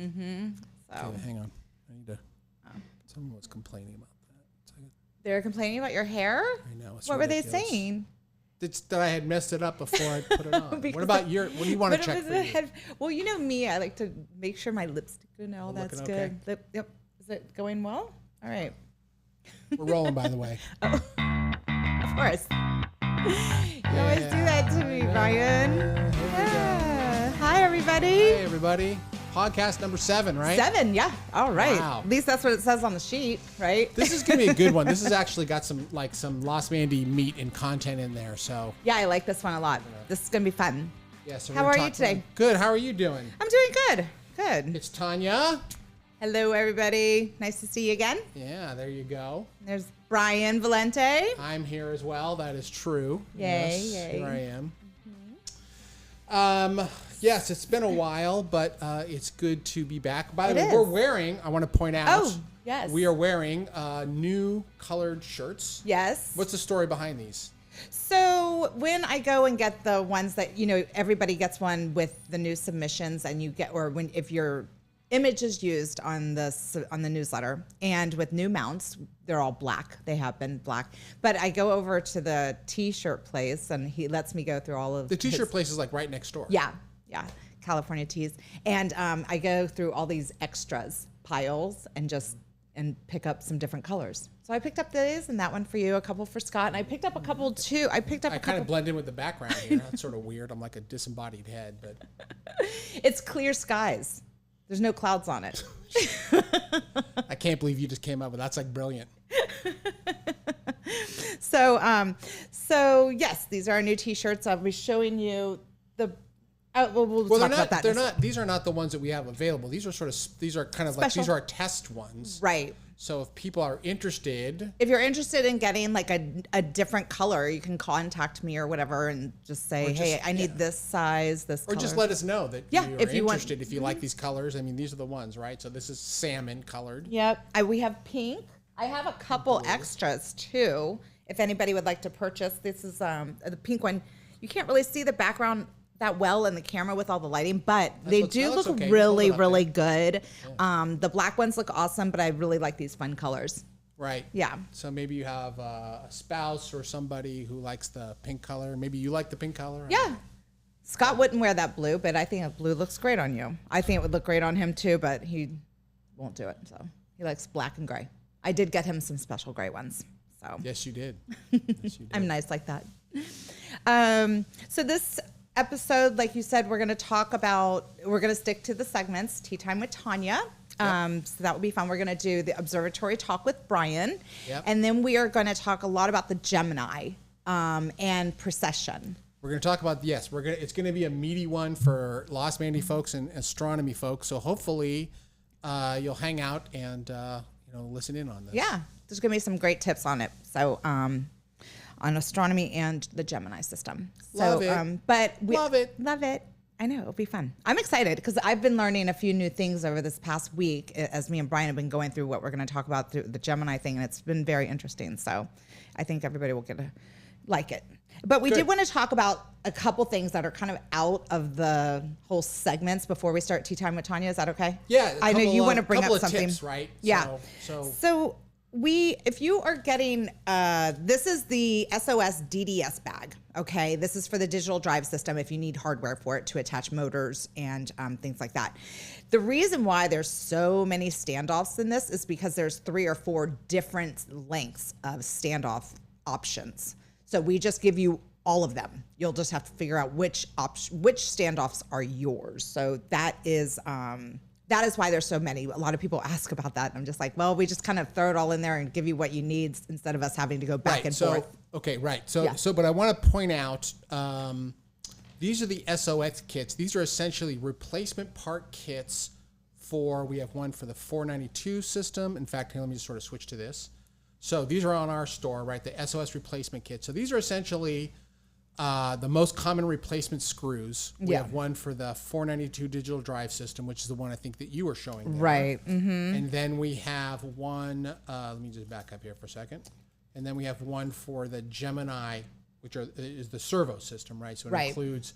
So okay, hang on. I need to. Someone was complaining about that. They were complaining about your hair? I know. What were they saying? It's that I had messed it up before I put it on. What about what do you want to check for you? Well, you know me. I like to make sure my lipstick and all that's good. Okay. Yep. Is it going well? All right. We're rolling, by the way. Of course. You always do that to me, Brian. Yeah. Hi, everybody. Hey, everybody. Podcast number 7, right? 7, yeah. All right. Wow. At least that's what it says on the sheet, right? This is going to be a good one. This has actually got some Losmandy meat and content in there. So yeah, I like this one a lot. This is going to be fun. yeah. So How are you today? Good. How are you doing? I'm doing good. Good. It's Tanya. Hello, everybody. Nice to see you again. Yeah, there you go. There's Brian Valente. I'm here as well. That is true. Yay, yes, yay. Here I am. Yes, it's been a while, but it's good to be back. By the way, we're wearing, I want to point out. Oh, yes. We are wearing new colored shirts. Yes. What's the story behind these? So when I go and get the ones that, everybody gets one with the new submissions and you get, or if your image is used on the newsletter and with new mounts, they're all black. They have been black. But I go over to the t-shirt place and he lets me go through all of the t-shirt place is like right next door. Yeah. California tees. And I go through all these extras piles and pick up some different colors. So I picked up these and that one for you, a couple for Scott, and I picked up a couple too. I kind of blend in with the background here. That's sort of weird. I'm like a disembodied head, but it's clear skies. There's no clouds on it. I can't believe you just came up with that's like brilliant. So yes, these are our new t-shirts. I'll be showing you the. We'll talk about that. These are not the ones that we have available. These are kind of like these are our test ones. Right. So if people are interested, if you're interested in getting like a different color, you can contact me or whatever and just say, hey, I need this size, this color. Or just let us know that you're if you interested, if you like these colors. I mean, these are the ones, right? So this is salmon colored. Yep. We have pink. I have a couple extras too. If anybody would like to purchase, this is the pink one. You can't really see the background that well in the camera with all the lighting, but they do look really, really good. Yeah. The black ones look awesome, but I really like these fun colors. Right. Yeah. So maybe you have a spouse or somebody who likes the pink color. Maybe you like the pink color. Yeah. Scott wouldn't wear that blue, but I think blue looks great on you. I think it would look great on him too, but he won't do it. So he likes black and gray. I did get him some special gray ones. So yes, you did. Yes, you did. I'm nice like that. So this episode, like you said, we're going to stick to the segments. Tea Time with Tanya. So that will be fun. We're going to do the Observatory talk with Brian. Yep. And then we are going to talk a lot about the Gemini and precession. We're going to talk about, it's going to be a meaty one for Losmandy folks and astronomy folks. So hopefully you'll hang out and listen in on this. Yeah. There's going to be some great tips on it. So on astronomy and the Gemini system. Love it. Love it. I know, it'll be fun. I'm excited because I've been learning a few new things over this past week as me and Brian have been going through what we're going to talk about through the Gemini thing, and it's been very interesting. So I think everybody will get to like it. But we did want to talk about a couple things that are kind of out of the whole segments before we start Tea Time with Tanya. Is that okay? Yeah. I know you want to bring up something. Tips, right? Yeah. So if you are getting, this is the SOS DDS bag, okay? This is for the digital drive system if you need hardware for it to attach motors and things like that. The reason why there's so many standoffs in this is because there's 3 or 4 different lengths of standoff options. So we just give you all of them. You'll just have to figure out which standoffs are yours. So that is why there's so many. A lot of people ask about that. And I'm just like, well, we just kind of throw it all in there and give you what you need instead of us having to go back and forth. Okay, right. But I want to point out, these are the SOS kits. These are essentially replacement part kits we have one for the 492 system. In fact, here, let me just sort of switch to this. So these are on our store, right? The SOS replacement kit. So these are essentially the most common replacement screws. We have one for the 492 digital drive system, which is the one I think that you were showing there. Right. Mm-hmm. And then we have one, let me just back up here for a second. And then we have one for the Gemini, which is the servo system, right? So it includes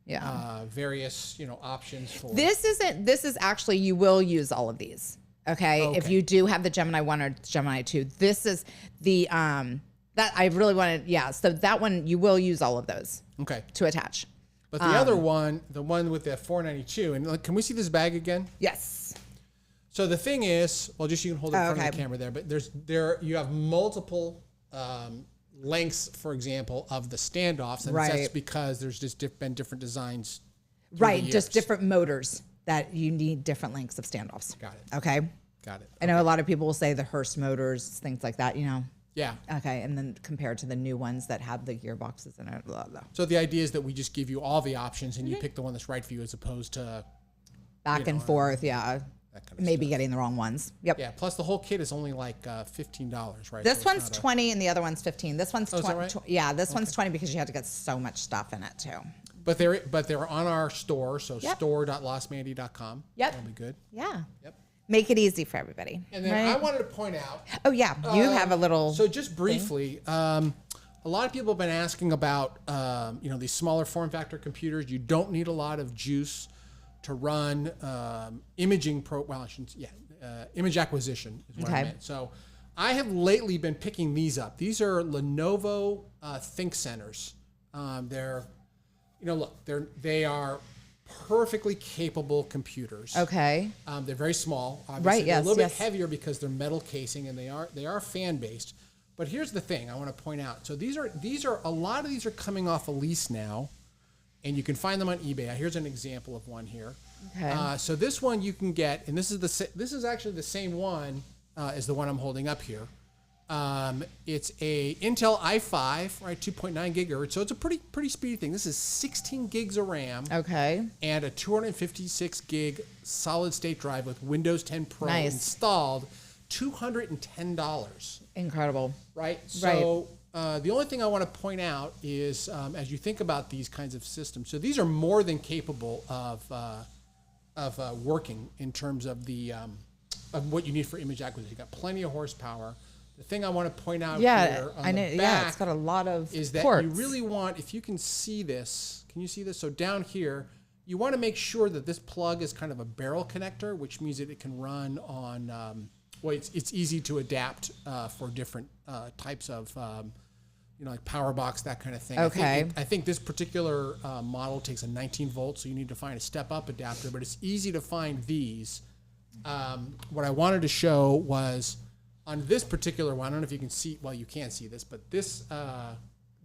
various, options for. This is actually, you will use all of these. Okay. If you do have the Gemini 1 or Gemini 2, this is the, that I really wanted. Yeah. So that one, you will use all of those. Okay. To attach. But the other one, the one with the 492, and can we see this bag again? Yes. So the thing is, well, just you can hold it in front of the camera there, but you have multiple lengths, for example, of the standoffs, and that's because there's just been different designs. Right, just different motors that you need different lengths of standoffs. Got it. Okay. Got it. I know a lot of people will say the Hurst motors, things like that. Yeah. Okay, and then compared to the new ones that have the gearboxes in it. Blah, blah. So the idea is that we just give you all the options, and you pick the one that's right for you, as opposed to back and forth. Yeah. That kind of maybe stuff. Getting the wrong ones. Yep. Yeah. Plus, the whole kit is only like $15, right? This one's 20 and the other one's 15. This one's 20. Right? Yeah, this one's 20 because you had to get so much stuff in it too. But they're on our store, so store.losmandy.com. Yep. That'll be good. Yeah. Yep. Make it easy for everybody. And then I wanted to point out. Oh yeah, you have a little. So just briefly, a lot of people have been asking about these smaller form factor computers. You don't need a lot of juice to run image acquisition is what I meant. So I have lately been picking these up. These are Lenovo Think Centers. They are perfectly capable computers. Okay. They're very small. Obviously. Right. They're Yes. a little bit heavier because they're metal casing, and they are fan based. But here's the thing I want to point out. So these are a lot of these are coming off a lease now, and you can find them on eBay. Here's an example of one here. Okay. So this one you can get, and this is actually the same one as the one I'm holding up here. It's a Intel i5, right, 2.9 gigahertz. So it's a pretty speedy thing. This is 16 gigs of RAM. Okay. And a 256 gig solid state drive with Windows 10 Pro installed. $210. Incredible. Right. So the only thing I want to point out is as you think about these kinds of systems, so these are more than capable of working in terms of the of what you need for image acquisition. You got plenty of horsepower. The thing I want to point out here on the back it's got a lot of is that ports. you really want, if you can see this, can you see this? So down here, you want to make sure that this plug is kind of a barrel connector, which means that it can run on, it's easy to adapt for different types of, like power box, that kind of thing. Okay. I think this particular model takes a 19 volt, so you need to find a step-up adapter, but it's easy to find these. What I wanted to show was on this particular one, I don't know if you can see, well, you can't see this, but this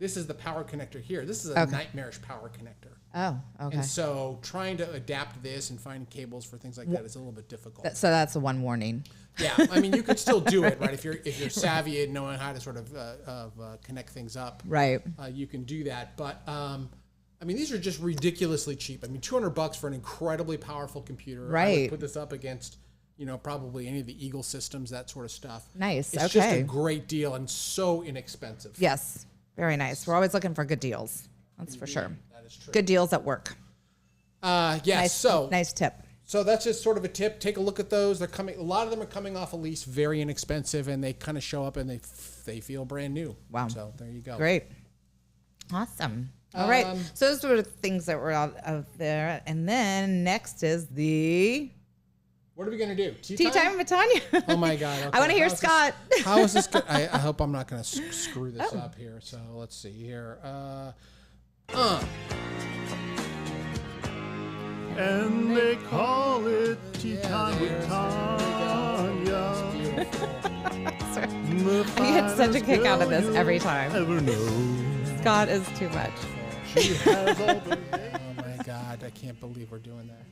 is the power connector here. This is a nightmarish power connector. Oh, okay. And so trying to adapt this and find cables for things like that is a little bit difficult. So that's the one warning. Yeah, I mean, you could still do it, right? If you're savvy and knowing how to sort of connect things up, right? You can do that. But I mean, these are just ridiculously cheap. I mean, $200 for an incredibly powerful computer. Right. I would put this up against, probably any of the Eagle systems, that sort of stuff. Nice. It's just a great deal and so inexpensive. Yes, very nice. We're always looking for good deals. That's for sure. That is true. Good deals at work. Yes. Nice tip. So that's just sort of a tip. Take a look at those. They're coming. A lot of them are coming off a lease, very inexpensive, and they kind of show up and they feel brand new. Wow. So there you go. Great. Awesome. All right. So those were the things that were out there, and then next is the What are we gonna do? Tea time with Tanya. Oh my God! Okay. I want to hear Scott. How is this? I hope I'm not gonna screw this up here. So let's see here. And they call it Tea Time with Tanya. I get such a kick out of this every time. Ever know. Scott is too much. She has all the Oh my God! I can't believe we're doing that.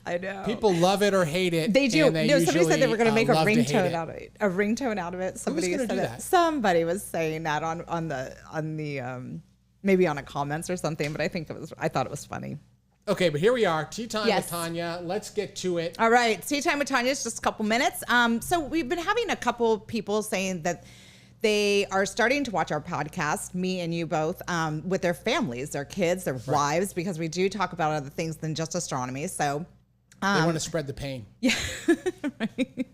I know. People love it or hate it. They do. And they Somebody said they were going to make a love to hate ringtone it. out of it. A ringtone out of it. Somebody gonna said do it. that? Somebody was saying that on the maybe on a comments or something. But I thought it was funny. Okay, but here we are. Tea time Yes. with Tanya. Let's get to it. All right, tea time with Tanya is just a couple minutes. So we've been having a couple people saying that they are starting to watch our podcast, me and you both, with their families, their kids, their wives, because we do talk about other things than just astronomy. So They want to spread the pain. yeah, right.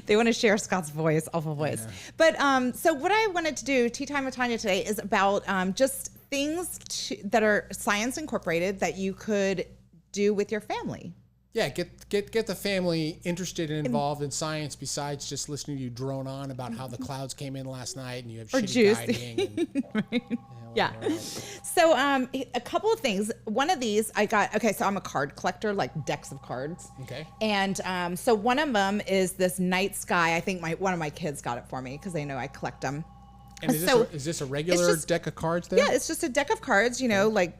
They want to share Scott's voice, awful voice. But so what I wanted to do, tea time with Tanya today, is about just things that are science incorporated that you could do with your family. Yeah, get the family interested and involved in science besides just listening to you drone on about how the clouds came in last night and you have shitty guiding. And, yeah. So a couple of things. One of these I got, so I'm a card collector, like decks of cards. Okay. And so one of them is this night sky. I think one of my kids got it for me because they know I collect them. And is this a regular deck of cards then? Yeah, it's just a deck of cards, like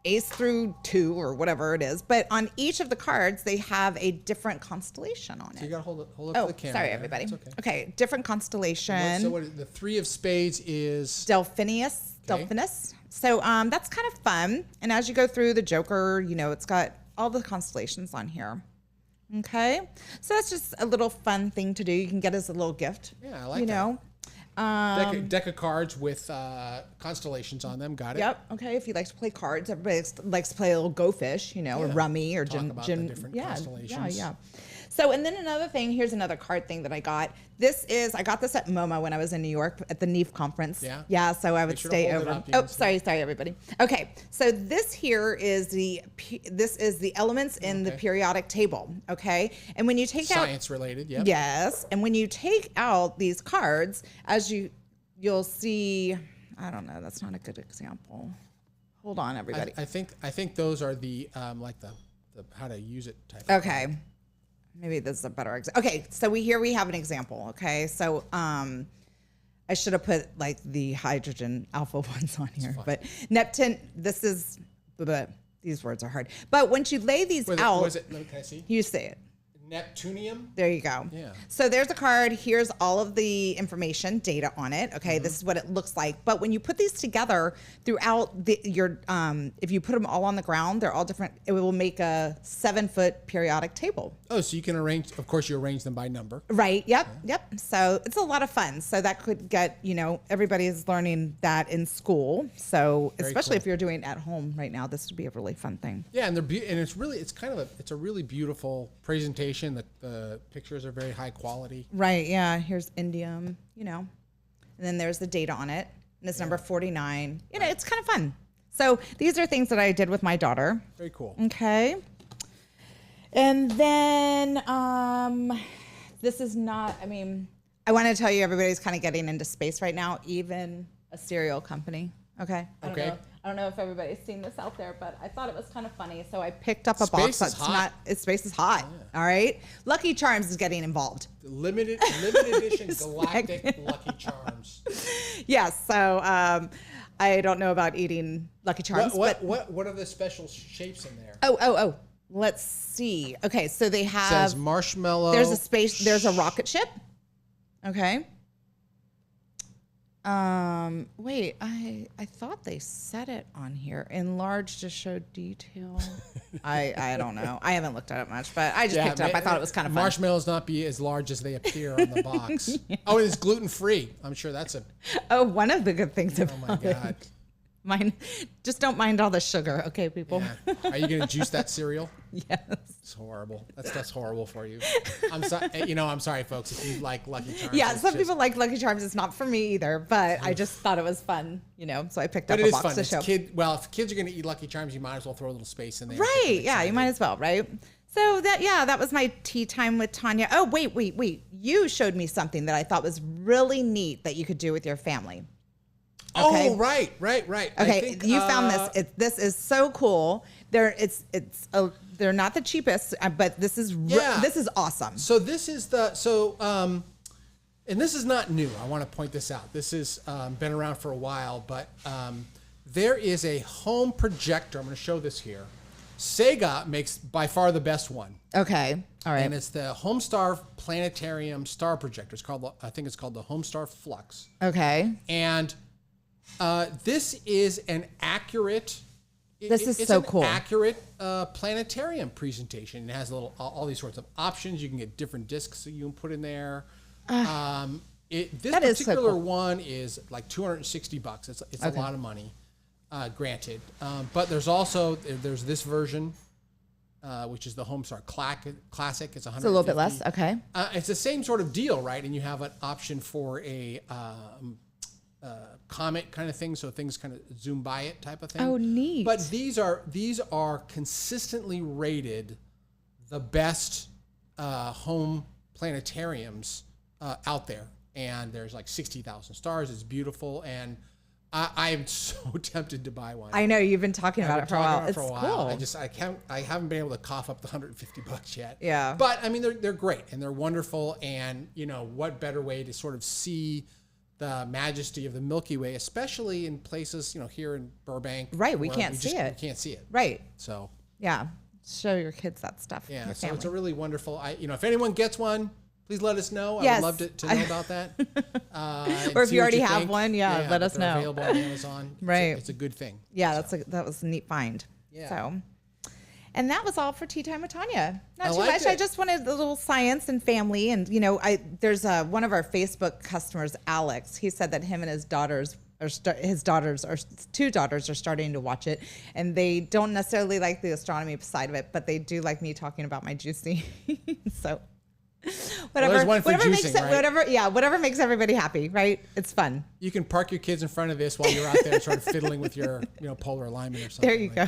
ace through 2 or whatever it is. But on each of the cards, they have a different constellation on it. So you got to hold up to the camera. Sorry, everybody. Okay, different constellation. So the 3 of spades is? Delphinus. So that's kind of fun. And as you go through the Joker, it's got all the constellations on here. Okay. So that's just a little fun thing to do. You can get as a little gift. Yeah, I like that. Deck of cards with constellations on them. Got it. Yep. Okay. If you like to play cards, everybody likes to play a little Go Fish, or Rummy or Talk about the different constellations. Yeah. So, and then another thing, here's another card thing that I got. I got this at MoMA when I was in New York at the NEAF conference. Yeah. Yeah. So I would stay over. Oh, sorry, everybody. Okay. So this here is the elements in the periodic table. Okay. And when you take science related. Yeah. Yes. And when you take out these cards, as you'll see, I don't know, that's not a good example. Hold on, everybody. I think those are the like the how to use it type. Okay. Maybe this is a better example. Okay, so we have an example. Okay, so I should have put like the hydrogen alpha ones on here, but Neptune. These words are hard. But once you lay these out, can I see? You say it. Neptunium. There you go. Yeah. So there's a card. Here's all of the information, data on it. Okay, This is what it looks like. But when you put these together throughout your, if you put them all on the ground, they're all different. It will make a 7-foot periodic table. Oh, so you can arrange. Of course, you arrange them by number. Right. Yep. So it's a lot of fun. So that could get everybody is learning that in school. So especially if you're doing it at home right now, this would be a really fun thing. Yeah, and it's a really beautiful presentation. The pictures are very high quality. Right, yeah. Here's indium, and then there's the data on it. And it's number 49. It's kind of fun. So these are things that I did with my daughter. Very cool. Okay. And then this is not, I want to tell you everybody's kind of getting into space right now, even a cereal company. Okay. I don't know if everybody's seen this out there, but I thought it was kind of funny. So I picked up a box that's not. Space is hot. Yeah. All right. Lucky Charms is getting involved. Limited edition galactic Lucky Charms. Yes. So I don't know about eating Lucky Charms. What are the special shapes in there? Oh. Let's see. Okay. So they have. It says marshmallow. There's a rocket ship. Okay. Wait, I thought they said it on here. Enlarge to show detail. I don't know. I haven't looked at it much, but I just picked it up. I thought it was kind of fun. Marshmallows not be as large as they appear on the box. Yeah. Oh, it's gluten free. I'm sure that's one of the good things about it. Oh my God. Just don't mind all the sugar, okay, people? Yeah. Are you going to juice that cereal? Yes. It's horrible. That's horrible for you. I'm sorry. I'm sorry, folks. If you like Lucky Charms. Yeah, some people like Lucky Charms. It's not for me either, but I just thought it was fun, So I picked up a box to show. If kids are going to eat Lucky Charms, you might as well throw a little space in there. Right. Yeah, you might as well, right? So that was my tea time with Tanya. Oh, wait. You showed me something that I thought was really neat that you could do with your family. Okay. Oh, right. Okay, you found this. This is so cool. They're not the cheapest, but this is awesome. So this is and this is not new. I want to point this out. This has been around for a while, but there is a home projector. I'm going to show this here. Sega makes by far the best one. Okay. All right. And it's the Homestar Planetarium Star Projector. I think it's called the Homestar Flux. Okay. And this is an accurate. It's so cool. Accurate planetarium presentation. It has all these sorts of options. You can get different discs that you can put in there. This particular one is like $260. It's a lot of money, granted. But there's this version, which is the Homestar Classic. It's $150. It's a little bit less. Okay. It's the same sort of deal, right? And you have an option for comet kind of thing, so things kind of zoom by it type of thing. Oh, neat. But these are consistently rated the best home planetariums out there, and there's like 60,000 stars. It's beautiful, and I am so tempted to buy one. I know you've been talking about it for a while. It's cool. I haven't been able to cough up the $150 yet. Yeah. But I mean, they're great and they're wonderful, and what better way to sort of see the majesty of the Milky Way, especially in places, here in Burbank. Right, we can't see it. We can't see it. Right. So. Yeah, show your kids that stuff. Yeah, so it's a really wonderful. If anyone gets one, please let us know. Yes. I would love to know about that. Or if you already have one, let us know. Available on Amazon. Right, it's a good thing. Yeah, that was a neat find. Yeah. So. And that was all for Tea Time with Tanya. Not too liked much. it. I just wanted a little science and family. And, there's one of our Facebook customers, Alex. He said that him and his daughters, two daughters are starting to watch it. And they don't necessarily like the astronomy side of it, but they do like me talking about my juicing. So whatever makes everybody happy, right? It's fun. You can park your kids in front of this while you're out there sort of fiddling with your polar alignment or something. There you go.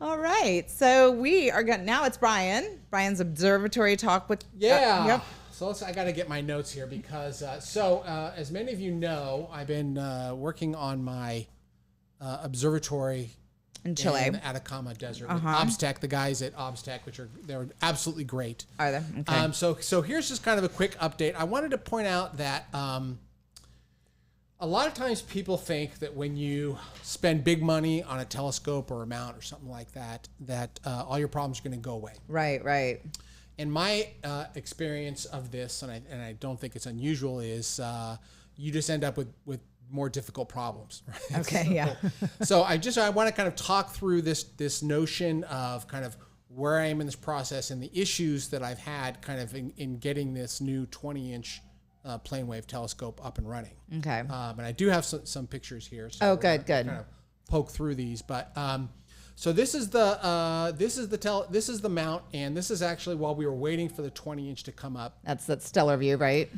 All right. So we are going now it's Brian's observatory talk with yep. So I got to get my notes here because as many of you know, I've been working on my observatory in Chile, in the Atacama Desert with Obstec, the guys at Obstec, they're absolutely great. Are they? Okay. So here's just kind of a quick update. I wanted to point out that a lot of times people think that when you spend big money on a telescope or a mount or something like that, all your problems are going to go away. Right. And my experience of this, and I don't think it's unusual, is you just end up with more difficult problems. Right? Okay, So I want to kind of talk through this notion of kind of where I am in this process and the issues that I've had kind of in getting this new 20-inch plane wave telescope up and running. Okay. And I do have some pictures here. So good. Kind of poke through these, but so this is the mount, and this is actually while we were waiting for the 20-inch to come up. That's that stellar view, right?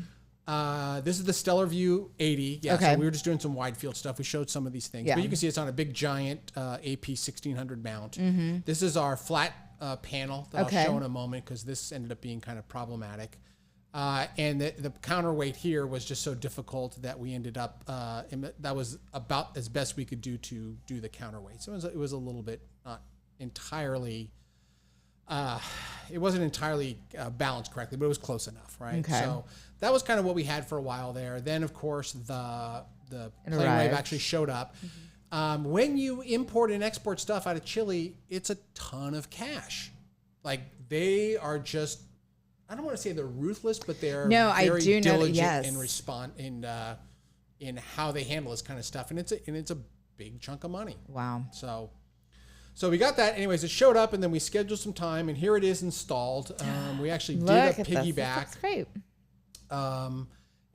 This is the Stellar View 80. Yeah, okay. So we were just doing some wide field stuff. We showed some of these things, but you can see it's on a big giant AP 1600 mount. Mm-hmm. This is our flat panel that I'll show in a moment because this ended up being kind of problematic. And the counterweight here was just so difficult that we ended up, that was about as best we could do to do the counterweight. So it was a little bit not entirely, it wasn't entirely balanced correctly, but it was close enough, right? Okay. So that was kind of what we had for a while there. Then, of course, the plane wave actually showed up. Mm-hmm. When you import and export stuff out of Chile, it's a ton of cash. Like they are just, I don't want to say they're ruthless, but they're very diligent in how they handle this kind of stuff, and it's a big chunk of money. Wow. So we got that. Anyways, it showed up, and then we scheduled some time, and here it is installed. We actually did a piggyback. This looks great.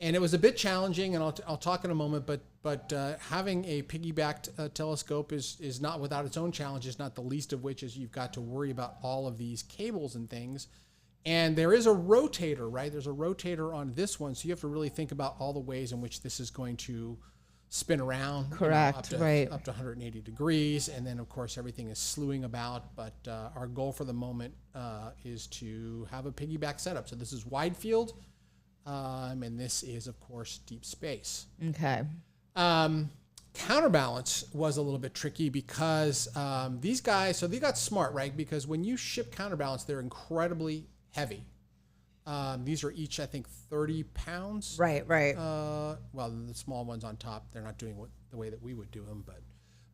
And it was a bit challenging, and I'll talk in a moment. But having a piggybacked telescope is not without its own challenges. Not the least of which is you've got to worry about all of these cables and things. And there is a rotator, right? There's a rotator on this one, so you have to really think about all the ways in which this is going to spin around. Correct, up to 180 degrees, and then of course everything is slewing about. But our goal for the moment is to have a piggyback setup. So this is wide field, and this is of course deep space. Okay. Counterbalance was a little bit tricky because these guys, so they got smart, right? Because when you ship counterbalance, they're incredibly heavy. These are each, I think, 30 pounds. Right. Well, the small ones on top, they're not doing the way that we would do them,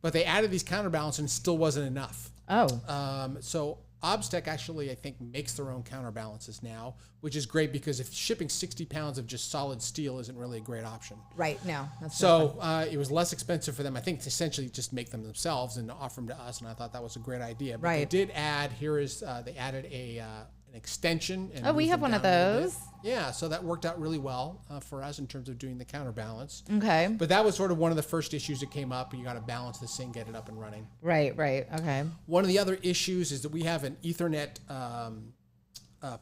but they added these counterbalance and it still wasn't enough. Oh. So Obstec actually, I think, makes their own counterbalances now, which is great because if shipping 60 pounds of just solid steel isn't really a great option. Right. No. That's so it was less expensive for them, I think, to essentially just make them themselves and offer them to us, and I thought that was a great idea. But they did add, they added an extension. And we have one of those. Yeah, so that worked out really well for us in terms of doing the counterbalance. Okay. But that was sort of one of the first issues that came up. You got to balance this thing, get it up and running. Right. Okay. One of the other issues is that we have an Ethernet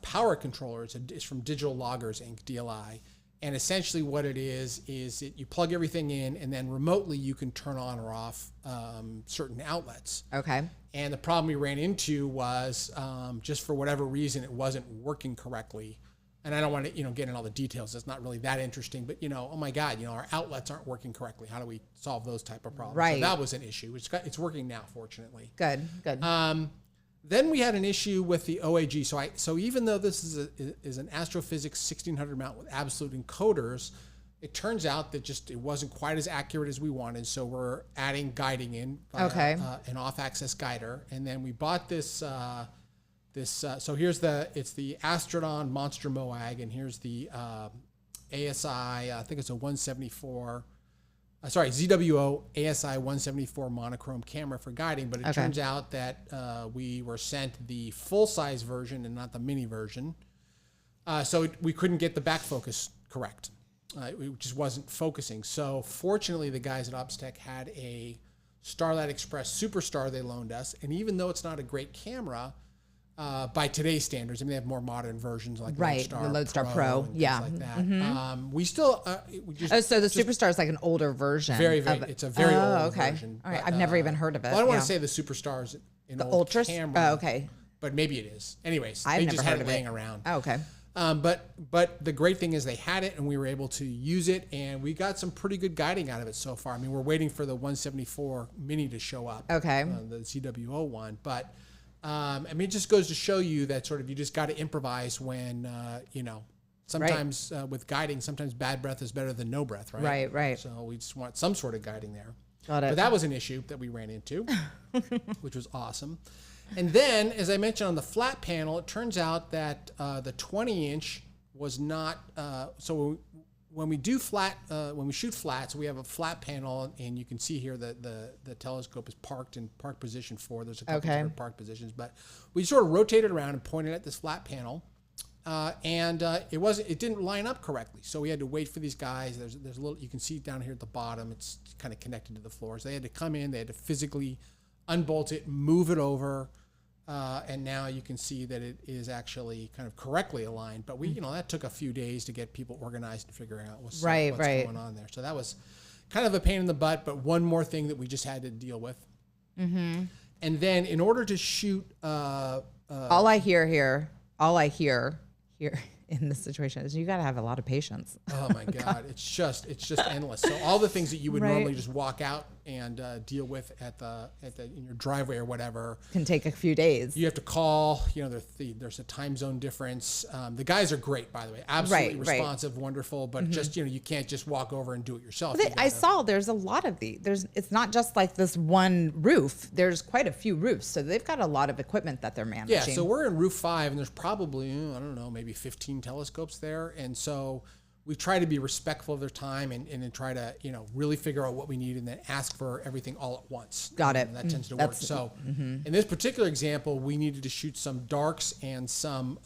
power controller. It's from Digital Loggers Inc., DLI. And essentially what it is you plug everything in, and then remotely you can turn on or off certain outlets. Okay. And the problem we ran into was just for whatever reason, it wasn't working correctly. And I don't want to, get into all the details. It's not really that interesting, but oh my God, our outlets aren't working correctly. How do we solve those type of problems? Right. So that was an issue. It's working now, fortunately. Good. Then we had an issue with the OAG. So even though this is an astrophysics 1600 mount with absolute encoders, it turns out that it wasn't quite as accurate as we wanted. So we're adding guiding in via an off-axis guider, and then we bought this. So here's it's the Astrodon Monster Moag, and here's the ASI. I think it's a 174. ZWO ASI 174 monochrome camera for guiding, but it turns out that we were sent the full-size version and not the mini version. So we couldn't get the back focus correct. It just wasn't focusing. So fortunately, the guys at Obstech had a Starlight Express Superstar they loaned us, and even though it's not a great camera, by today's standards, they have more modern versions like the Lodestar Pro, and things like that. We still so the Superstar is like an older version. It's a very old version. All right, I've never even heard of it. Well, I don't want to say the Superstar is an old Ultras? camera. Oh, okay. But maybe it is. Anyways, I've they never just heard had of it laying it. around. Oh, okay. But the great thing is they had it, and we were able to use it, and we got some pretty good guiding out of it so far. We're waiting for the 174 Mini to show up. Okay. The ZWO one, but. It just goes to show you that sort of you just got to improvise when, sometimes with guiding, sometimes bad breath is better than no breath, right? Right. So we just want some sort of guiding there. Got it. But that was an issue that we ran into, which was awesome. And then, as I mentioned on the flat panel, it turns out that the 20-inch was not, so when we do flat, when we shoot flats, we have a flat panel, and you can see here that the telescope is parked in park position 4. There's a couple different park positions, but we sort of rotated around and pointed at this flat panel, and it didn't line up correctly. So we had to wait for these guys. There's a little, you can see down here at the bottom, it's kind of connected to the floors. They had to come in, they had to physically unbolt it, move it over. And now you can see that it is actually kind of correctly aligned, but that took a few days to get people organized and figure out what's going on there. So that was kind of a pain in the butt, but one more thing that we just had to deal with. Mm-hmm. And then in order to shoot, all I hear here in this situation is you got to have a lot of patience. Oh my God. It's just endless. So all the things that you would normally just walk out and deal with in your driveway or whatever can take a few days. You have to call, there's a time zone difference. The guys are great, by the way, absolutely responsive, wonderful, but just, you can't just walk over and do it yourself. I saw there's a lot of these. It's not just like this one roof. There's quite a few roofs. So they've got a lot of equipment that they're managing. Yeah. So we're in roof 5 and there's probably, I don't know, maybe 15 telescopes there. And so we try to be respectful of their time and then try to, really figure out what we need and then ask for everything all at once. Got it. And that tends to work. So in this particular example, we needed to shoot some darks and some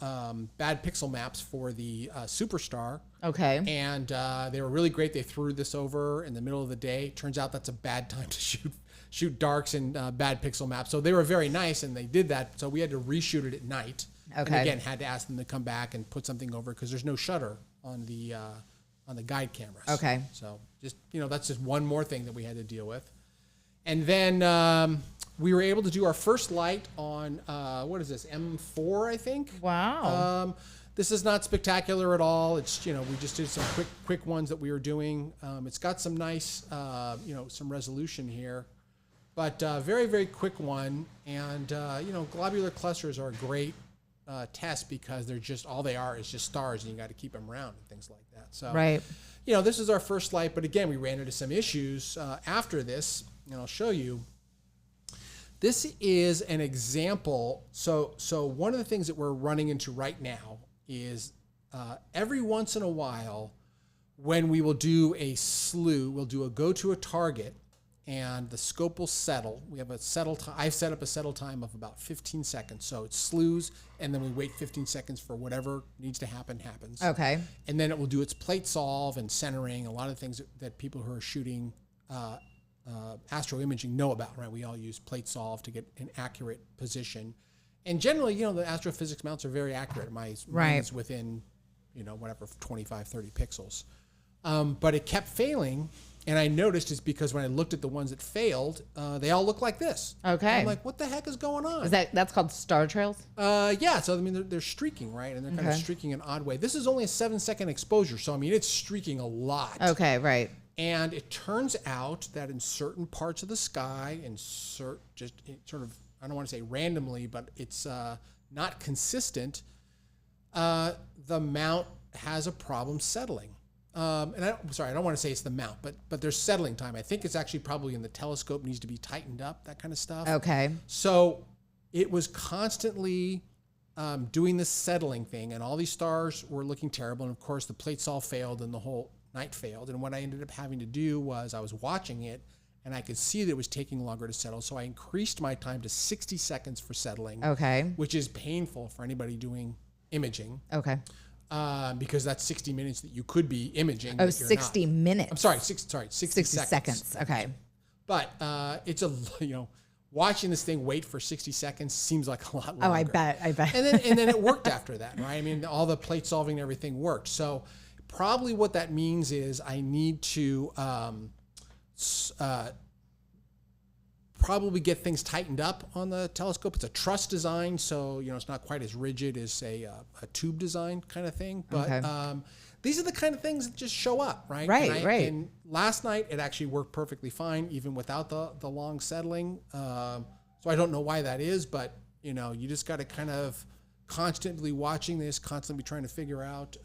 bad pixel maps for the Superstar. Okay. And they were really great. They threw this over in the middle of the day. Turns out that's a bad time to shoot darks and bad pixel maps. So they were very nice and they did that. So we had to reshoot it at night. Okay. And again, had to ask them to come back and put something over because there's no shutter on the guide cameras. Okay. So just, that's just one more thing that we had to deal with. And then we were able to do our first light on, what is this, M4, I think? Wow. This is not spectacular at all. It's, we just did some quick ones that we were doing. It's got some nice, some resolution here. But very, very quick one. And, globular clusters are a great test because they're just, all they are is just stars and you got to keep them round and things like that. So, right. This is our first light, but again, we ran into some issues after this, and I'll show you. This is an example. So one of the things that we're running into right now is every once in a while when we will do a slew, we'll do a go to a target, and the scope will settle. We have a settle time. I've set up a settle time of about 15 seconds. So it slews, and then we wait 15 seconds for whatever needs to happen happens. Okay. And then it will do its plate solve and centering, a lot of things that people who are shooting astro imaging know about, right? We all use plate solve to get an accurate position. And generally, the astrophysics mounts are very accurate. Mine is within whatever, 25, 30 pixels. But it kept failing. And I noticed it's because when I looked at the ones that failed, they all look like this. Okay. I'm like, what the heck is going on? That's called star trails? Yeah. So, I mean, they're streaking, right? And they're kind of streaking in an odd way. This is only a 7-second exposure. So, I mean, it's streaking a lot. Okay, right. And it turns out that in certain parts of the sky, I don't want to say randomly, but it's not consistent, the mount has a problem settling. I don't want to say it's the mount, but there's settling time. I think it's actually probably in the telescope, needs to be tightened up, that kind of stuff. Okay. So it was constantly doing this settling thing, and all these stars were looking terrible. And of course, the plates all failed, and the whole night failed. And what I ended up having to do was I was watching it, and I could see that it was taking longer to settle. So I increased my time to 60 seconds for settling. Okay. Which is painful for anybody doing imaging. Okay. Because that's 60 minutes that you could be imaging. Oh, 60 minutes. I'm sorry, 60 seconds. Okay. But it's watching this thing wait for 60 seconds seems like a lot longer. Oh, I bet. And then it worked after that, right? I mean, all the plate solving and everything worked. So probably what that means is I need to probably get things tightened up on the telescope. It's a truss design, so it's not quite as rigid as a tube design kind of thing. But these are the kind of things that just show up, right? Right. And last night it actually worked perfectly fine, even without the long settling. So I don't know why that is, but you just got to kind of constantly watching this, constantly trying to figure out.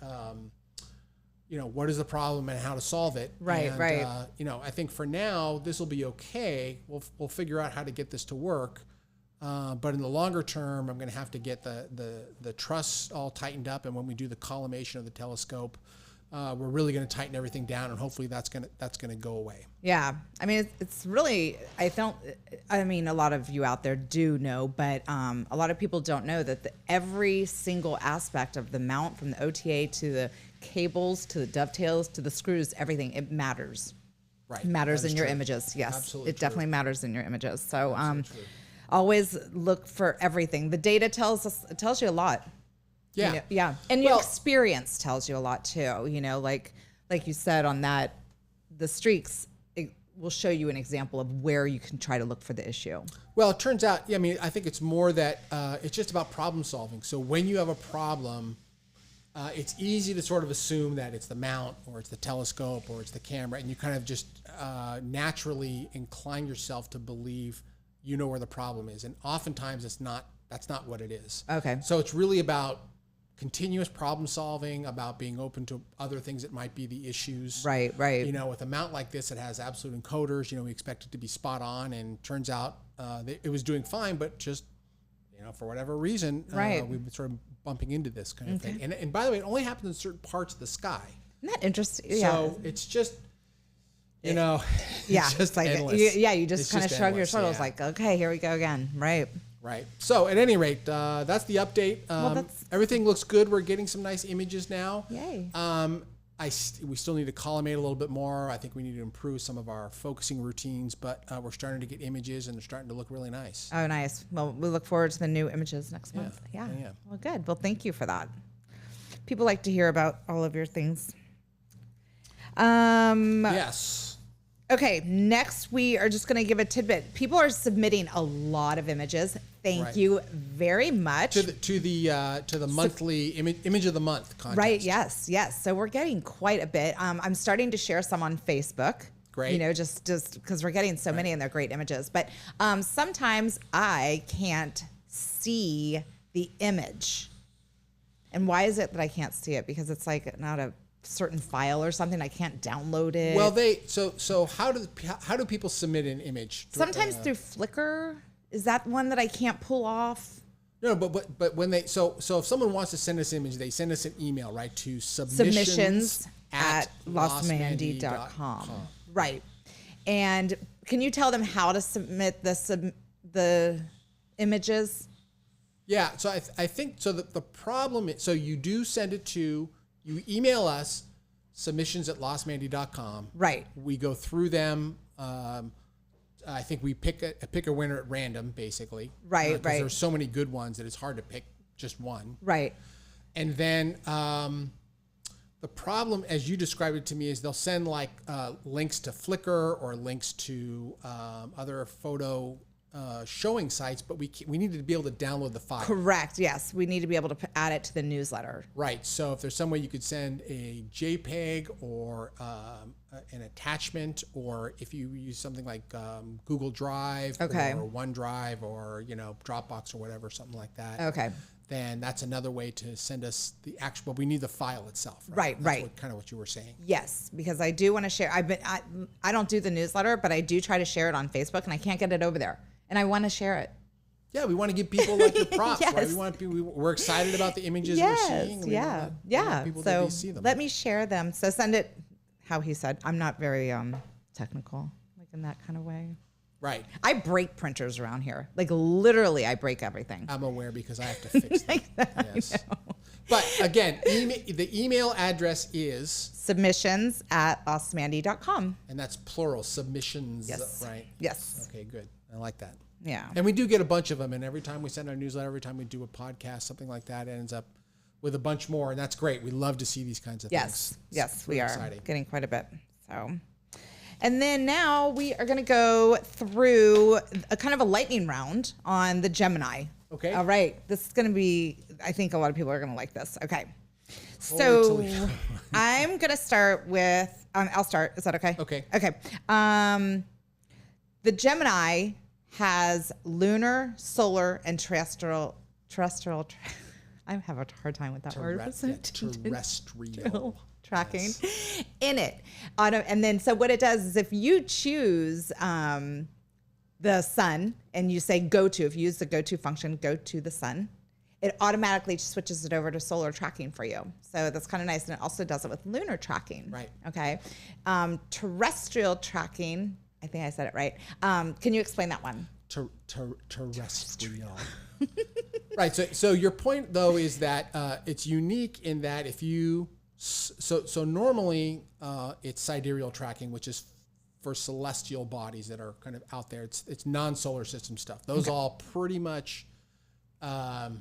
What is the problem and how to solve it. Right. I think for now, this will be okay. We'll figure out how to get this to work. But in the longer term, I'm going to have to get the truss all tightened up. And when we do the collimation of the telescope, we're really going to tighten everything down, and hopefully that's going to go away. Yeah. I mean, it's really, a lot of you out there do know, but a lot of people don't know that every single aspect of the mount, from the OTA to the cables to the dovetails to the screws, everything, it matters. Right. It matters in your images. Yes. Absolutely it definitely matters in your images. So always look for everything. The data tells you a lot. Yeah. Yeah. And your experience tells you a lot too. Like you said on that, the streaks, it will show you an example of where you can try to look for the issue. Well, it turns out, I think it's more that it's just about problem solving. So when you have a problem, it's easy to sort of assume that it's the mount or it's the telescope or it's the camera, and you kind of just naturally incline yourself to believe where the problem is. And oftentimes that's not what it is. Okay. So it's really about continuous problem solving, about being open to other things that might be the issues. Right. With a mount like this, it has absolute encoders. We expect it to be spot on, and turns out it was doing fine, but just for whatever reason, we've been sort of bumping into this kind of thing. And by the way, it only happens in certain parts of the sky. Isn't that interesting? So it's just, yeah, it's just like endless. you just kind of shrug your shoulders, like, okay, here we go again. Right. So at any rate, that's the update. Everything looks good. We're getting some nice images now. Yay. We still need to collimate a little bit more. I think we need to improve some of our focusing routines, but we're starting to get images, and they're starting to look really nice. Oh, nice. Well, we look forward to the new images next month. Yeah. Well, good. Well, thank you for that. People like to hear about all of your things. Yes. Okay, next we are just going to give a tidbit. People are submitting a lot of images. Thank you very much. To the monthly image of the month contest. Right, yes. So we're getting quite a bit. I'm starting to share some on Facebook. Great. Just because we're getting so many and they're great images. But sometimes I can't see the image. And why is it that I can't see it? Because it's like not a certain file or something. I can't download it. Well, so how do people submit an image? Sometimes through Flickr. Is that one that I can't pull off? No, but when if someone wants to send us an image, they send us an email, right, to submissions at losmandy.com. Right. And can you tell them how to submit the images? Yeah. So I think so. The problem is, so you do send it to. You email us, submissions at losmandy.com. Right. We go through them. I think we pick a winner at random, basically. Right. There's so many good ones that it's hard to pick just one. Right. And then The problem, as you described it to me, is they'll send like links to Flickr or links to other photo showing sites, but we needed to be able to download the file. Correct. Yes, we need to be able to add it to the newsletter. Right. So if there's some way you could send a JPEG or an attachment, or if you use something like Google Drive or OneDrive or Dropbox or whatever, something like that. Okay. Then that's another way to send us the actual. But we need the file itself. Right. That's kind of what you were saying. Yes, because I do want to share. I don't do the newsletter, but I do try to share it on Facebook, and I can't get it over there. And I want to share it. Yeah, we want to give people like the props, Yes. right? We're excited about the images we're seeing. We want people to see them. Let me share them. So send it how he said. I'm not very technical, like in that kind of way. Right. I break printers around here. Like literally, I break everything. I'm aware because I have to fix them. Yes. But again, the email address is submissions@losmandy.com. And that's plural, submissions, right? Yes. Okay, good. I like that. Yeah. And we do get a bunch of them. And every time we send our newsletter, every time we do a podcast, something like that, it ends up with a bunch more. And that's great. We love to see these kinds of things. Yes, we are exciting. getting quite a bit. So, and then now we are going to go through a kind of a lightning round on the Gemini. Okay. All right. This is going to be, I think a lot of people are going to like this. Okay. So I'm going to start with, I'll start. Is that okay? Okay. Okay. The Gemini has lunar, solar, and terrestrial. I have a hard time with that word. Terrestrial. Tracking in it. And then, so what it does is if you choose the sun and you say go to, if you use the go to function, go to the sun, it automatically switches it over to solar tracking for you. So that's kind of nice. And it also does it with lunar tracking. Right. Okay. Terrestrial tracking, I think I said it right. Can you explain that one? Terrestrial. Right. So your point though is that it's unique in that if you so normally it's sidereal tracking, which is for celestial bodies that are kind of out there. It's non-solar system stuff. Those all pretty much are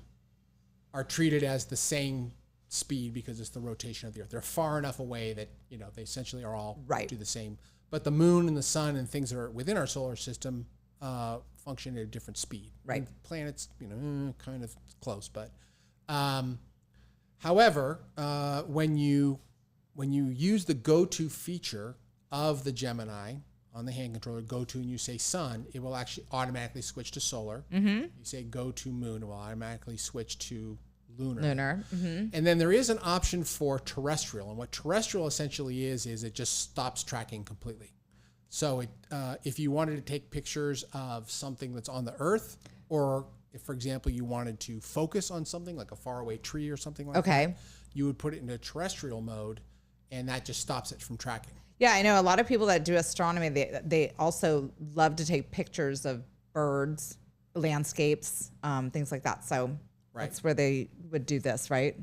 treated as the same speed because it's the rotation of the Earth. They're far enough away that they essentially are all do the same. But the moon and the sun and things that are within our solar system function at a different speed. Right. And planets, kind of close, but however, when you use the go-to feature of the Gemini on the hand controller, go to, and you say sun, it will actually automatically switch to solar. Mm-hmm. You say go to moon, it will automatically switch to lunar. Mm-hmm. And then there is an option for terrestrial. And what terrestrial essentially is it just stops tracking completely. So if you wanted to take pictures of something that's on the Earth, or if, for example, you wanted to focus on something like a faraway tree or something like that, you would put it into terrestrial mode, and that just stops it from tracking. Yeah, I know a lot of people that do astronomy, they also love to take pictures of birds, landscapes, things like that. So that's where they would do this, right?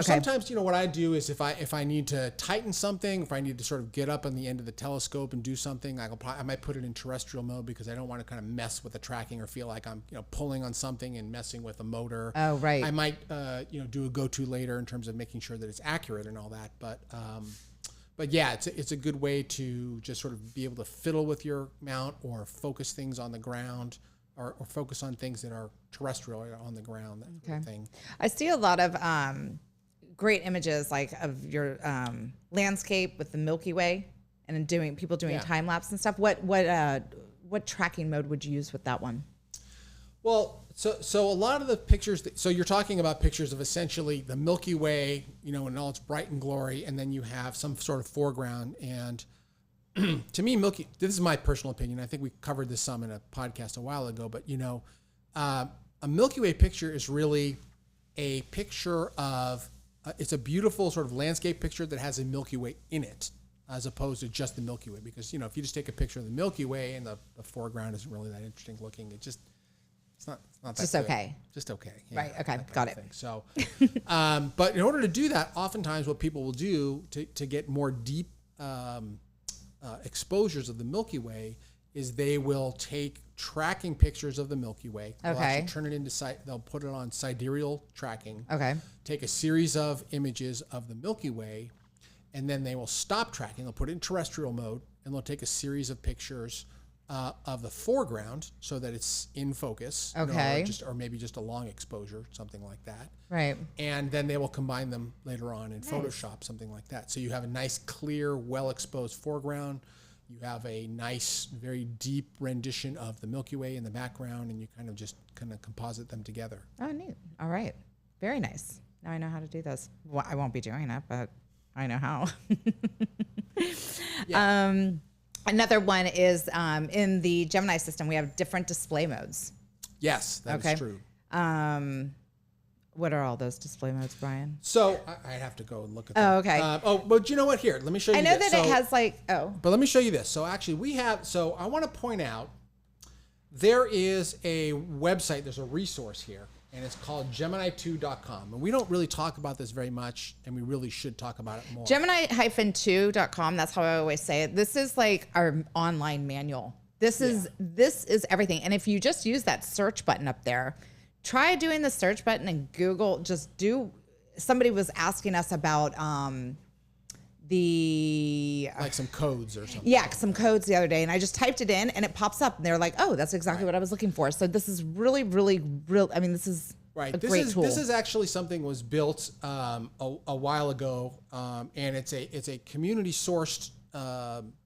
Sometimes, what I do is if I need to tighten something, if I need to sort of get up on the end of the telescope and do something, I might put it in terrestrial mode because I don't want to kind of mess with the tracking or feel like I'm pulling on something and messing with a motor. Oh, right. I might do a go-to later in terms of making sure that it's accurate and all that, but yeah, it's a good way to just sort of be able to fiddle with your mount or focus things on the ground or focus on things that are terrestrial or on the ground, that sort of thing. I see a lot of great images like of your landscape with the Milky Way and people doing time lapse and stuff. What tracking mode would you use with that one? Well, so a lot of the pictures, so you're talking about pictures of essentially the Milky Way, in all its bright and glory, and then you have some sort of foreground. And to me, this is my personal opinion. I think we covered this some in a podcast a while ago, but a Milky Way picture is really a picture of, it's a beautiful sort of landscape picture that has a Milky Way in it, as opposed to just the Milky Way. Because, if you just take a picture of the Milky Way and the foreground isn't really that interesting looking, it's not that just good. Okay. Just okay. Yeah, right. Okay. Got it. So, but in order to do that, oftentimes what people will do to get more deep exposures of the Milky Way is they will take tracking pictures of the Milky Way. They'll actually turn it into they'll put it on sidereal tracking. Okay. Take a series of images of the Milky Way, and then they will stop tracking. They'll put it in terrestrial mode, and they'll take a series of pictures of the foreground so that it's in focus. Okay. Or maybe just a long exposure, something like that. Right. And then they will combine them later on in Photoshop, something like that. So you have a nice, clear, well-exposed foreground. You have a nice, very deep rendition of the Milky Way in the background, and you kind of composite them together. Oh, neat. All right. Very nice. Now I know how to do this. Well, I won't be doing it, but I know how. Yeah. Another one is in the Gemini system, we have different display modes. Yes, that is true. What are all those display modes, Brian? So I have to go and look at them. Oh, okay. But you know what? Here, let me show you I know this. that it So- has But let me show you this. So actually I want to point out, there is a website, there's a resource here, and it's called Gemini2.com. And we don't really talk about this very much, and we really should talk about it more. Gemini-2.com, that's how I always say it. This is like our online manual. This is everything. And if you just use that search button up there, try doing the search button and Google, somebody was asking us about like some codes or something. Yeah, some codes the other day, and I just typed it in and it pops up and they're like, oh, that's exactly what I was looking for. So this is really, really, I mean, this is a great tool. This is actually something was built a while ago, and it's a community sourced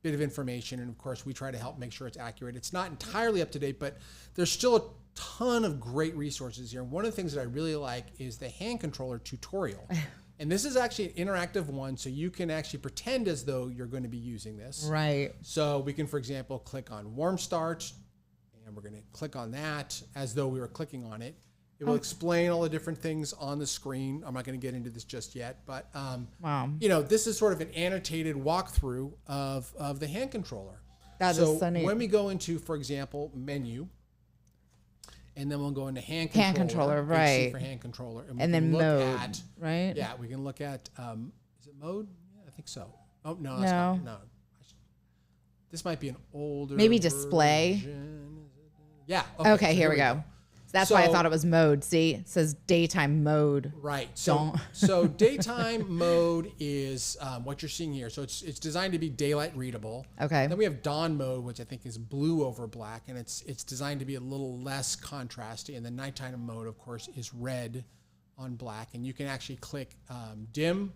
bit of information, and of course we try to help make sure it's accurate. It's not entirely up to date, but there's still a ton of great resources here. One of the things that I really like is the hand controller tutorial. And this is actually an interactive one, so you can actually pretend as though you're going to be using this. Right. So we can, for example, click on warm start, and we're going to click on that as though we were clicking on it. It will explain all the different things on the screen. I'm not going to get into this just yet, but wow. This is sort of an annotated walkthrough of the hand controller. That is so neat. When we go into, for example, menu, and then we'll go into hand controller, right? HC for hand controller, and then mode, right? Yeah, we can look at. Is it mode? Yeah, I think so. Oh no, that's not. No, this might be an older. Maybe display. Version. Yeah. Okay, here we go. That's why I thought it was mode. See, it says daytime mode. Right. So daytime mode is what you're seeing here. So it's designed to be daylight readable. Okay. Then we have dawn mode, which I think is blue over black, and it's designed to be a little less contrasty. And the nighttime mode, of course, is red on black. And you can actually click dim,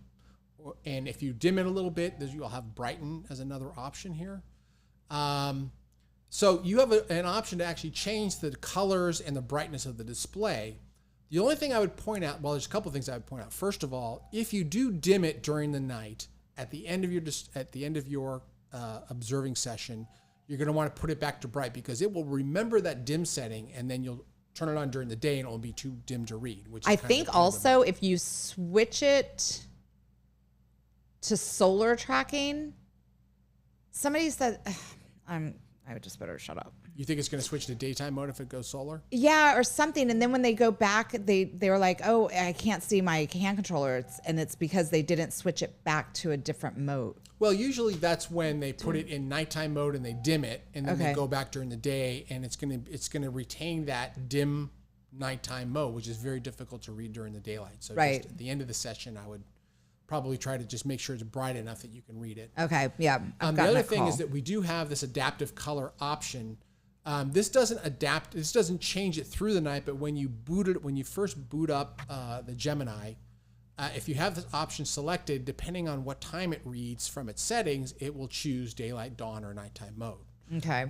and if you dim it a little bit, you'll have brighten as another option here. So you have an option to actually change the colors and the brightness of the display. The only thing I would point out, well, there's a couple of things I would point out. First of all, if you do dim it during the night, at the end of your observing session, you're going to want to put it back to bright because it will remember that dim setting, and then you'll turn it on during the day and it will be too dim to read. Which is I think also if you switch it to solar tracking, somebody said, I would just better shut up. You think it's going to switch to daytime mode if it goes solar? Yeah, or something. And then when they go back, they were like, oh, I can't see my hand controller. And it's because they didn't switch it back to a different mode. Well, usually that's when they put it in nighttime mode and they dim it, and then they go back during the day, and it's gonna retain that dim nighttime mode, which is very difficult to read during the daylight. So just at the end of the session, I would probably try to just make sure it's bright enough that you can read it. Okay, yeah. The other thing is that we do have this adaptive color option. This doesn't adapt. This doesn't change it through the night. But when you first boot up the Gemini, if you have this option selected, depending on what time it reads from its settings, it will choose daylight, dawn, or nighttime mode. Okay.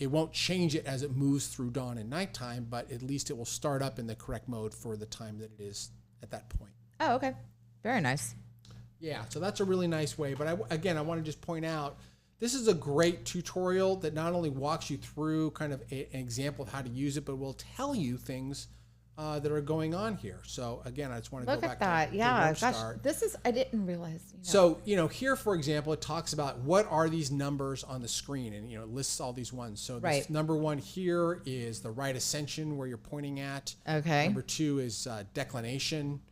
It won't change it as it moves through dawn and nighttime, but at least it will start up in the correct mode for the time that it is at that point. Oh, okay. Very nice. Yeah, so that's a really nice way. But I want to just point out, this is a great tutorial that not only walks you through kind of an example of how to use it, but will tell you things that are going on here. So again, I just want to go back Look at that. Yeah, gosh, I didn't realize. So, here, for example, it talks about what are these numbers on the screen, and, it lists all these ones. So this number 1 here is the right ascension where you're pointing at. Okay. Number 2 is declination.